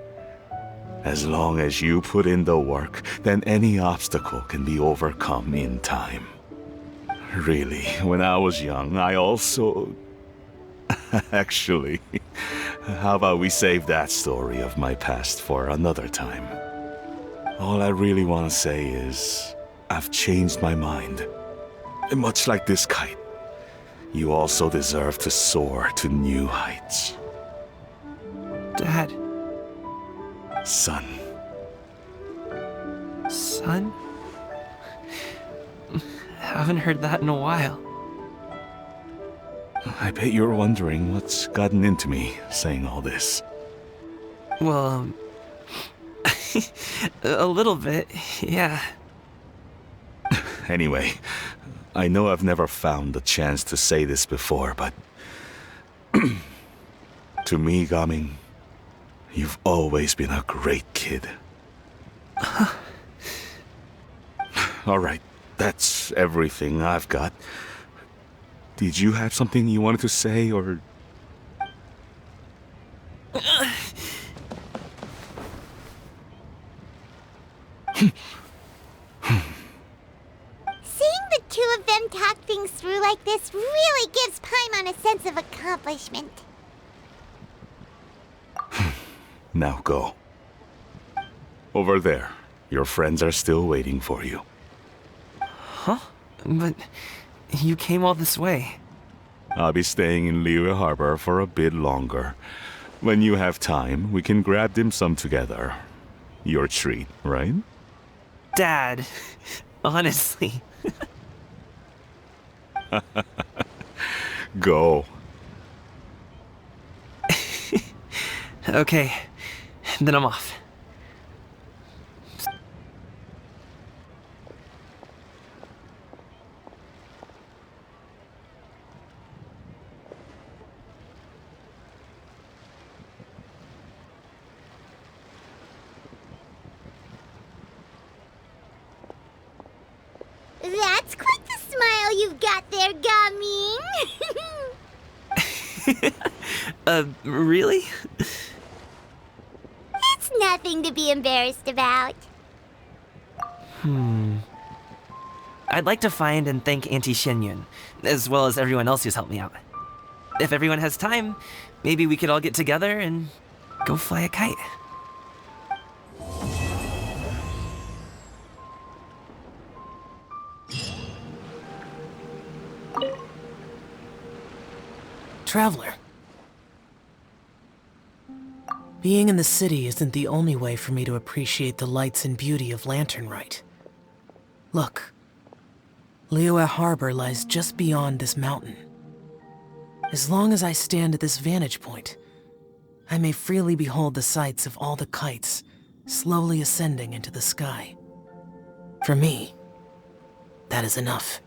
As long as you put in the work, then any obstacle can be overcome in time. Really, when I was young, I also... Actually, how about we save that story of my past for another time? All I really want to say is, I've changed my mind. Much like this kite, you also deserve to soar to new heights. Dad. Son. Son? Haven't heard that in a while. I bet you're wondering what's gotten into me saying all this. Well, a little bit, yeah. Anyway, I know I've never found the chance to say this before, but... to me, Gaming, you've always been a great kid. Alright, that's everything I've got. Did you have something you wanted to say, or... Seeing the two of them talk things through like this really gives Paimon a sense of accomplishment. Now go. Over there. Your friends are still waiting for you. Huh? But you came all this way. I'll be staying in Liyue Harbor for a bit longer. When you have time, we can grab dim sum together. Your treat, right? Dad, honestly. Go. Okay, then I'm off. That's quite the smile you've got there, Gummy. Really? It's nothing to be embarrassed about. I'd like to find and thank Auntie Xinyun, as well as everyone else who's helped me out. If everyone has time, maybe we could all get together and go fly a kite. Traveler. Being in the city isn't the only way for me to appreciate the lights and beauty of Lantern Rite. Look. Liyue Harbor lies just beyond this mountain. As long as I stand at this vantage point, I may freely behold the sights of all the kites slowly ascending into the sky. For me, that is enough.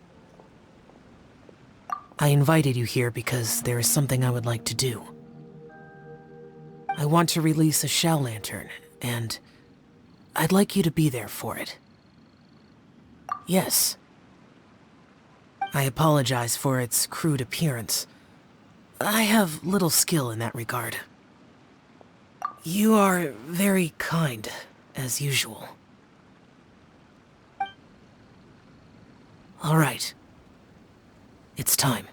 I invited you here because there is something I would like to do. I want to release a shell lantern, and I'd like you to be there for it. Yes. I apologize for its crude appearance. I have little skill in that regard. You are very kind, as usual. All right. It's time.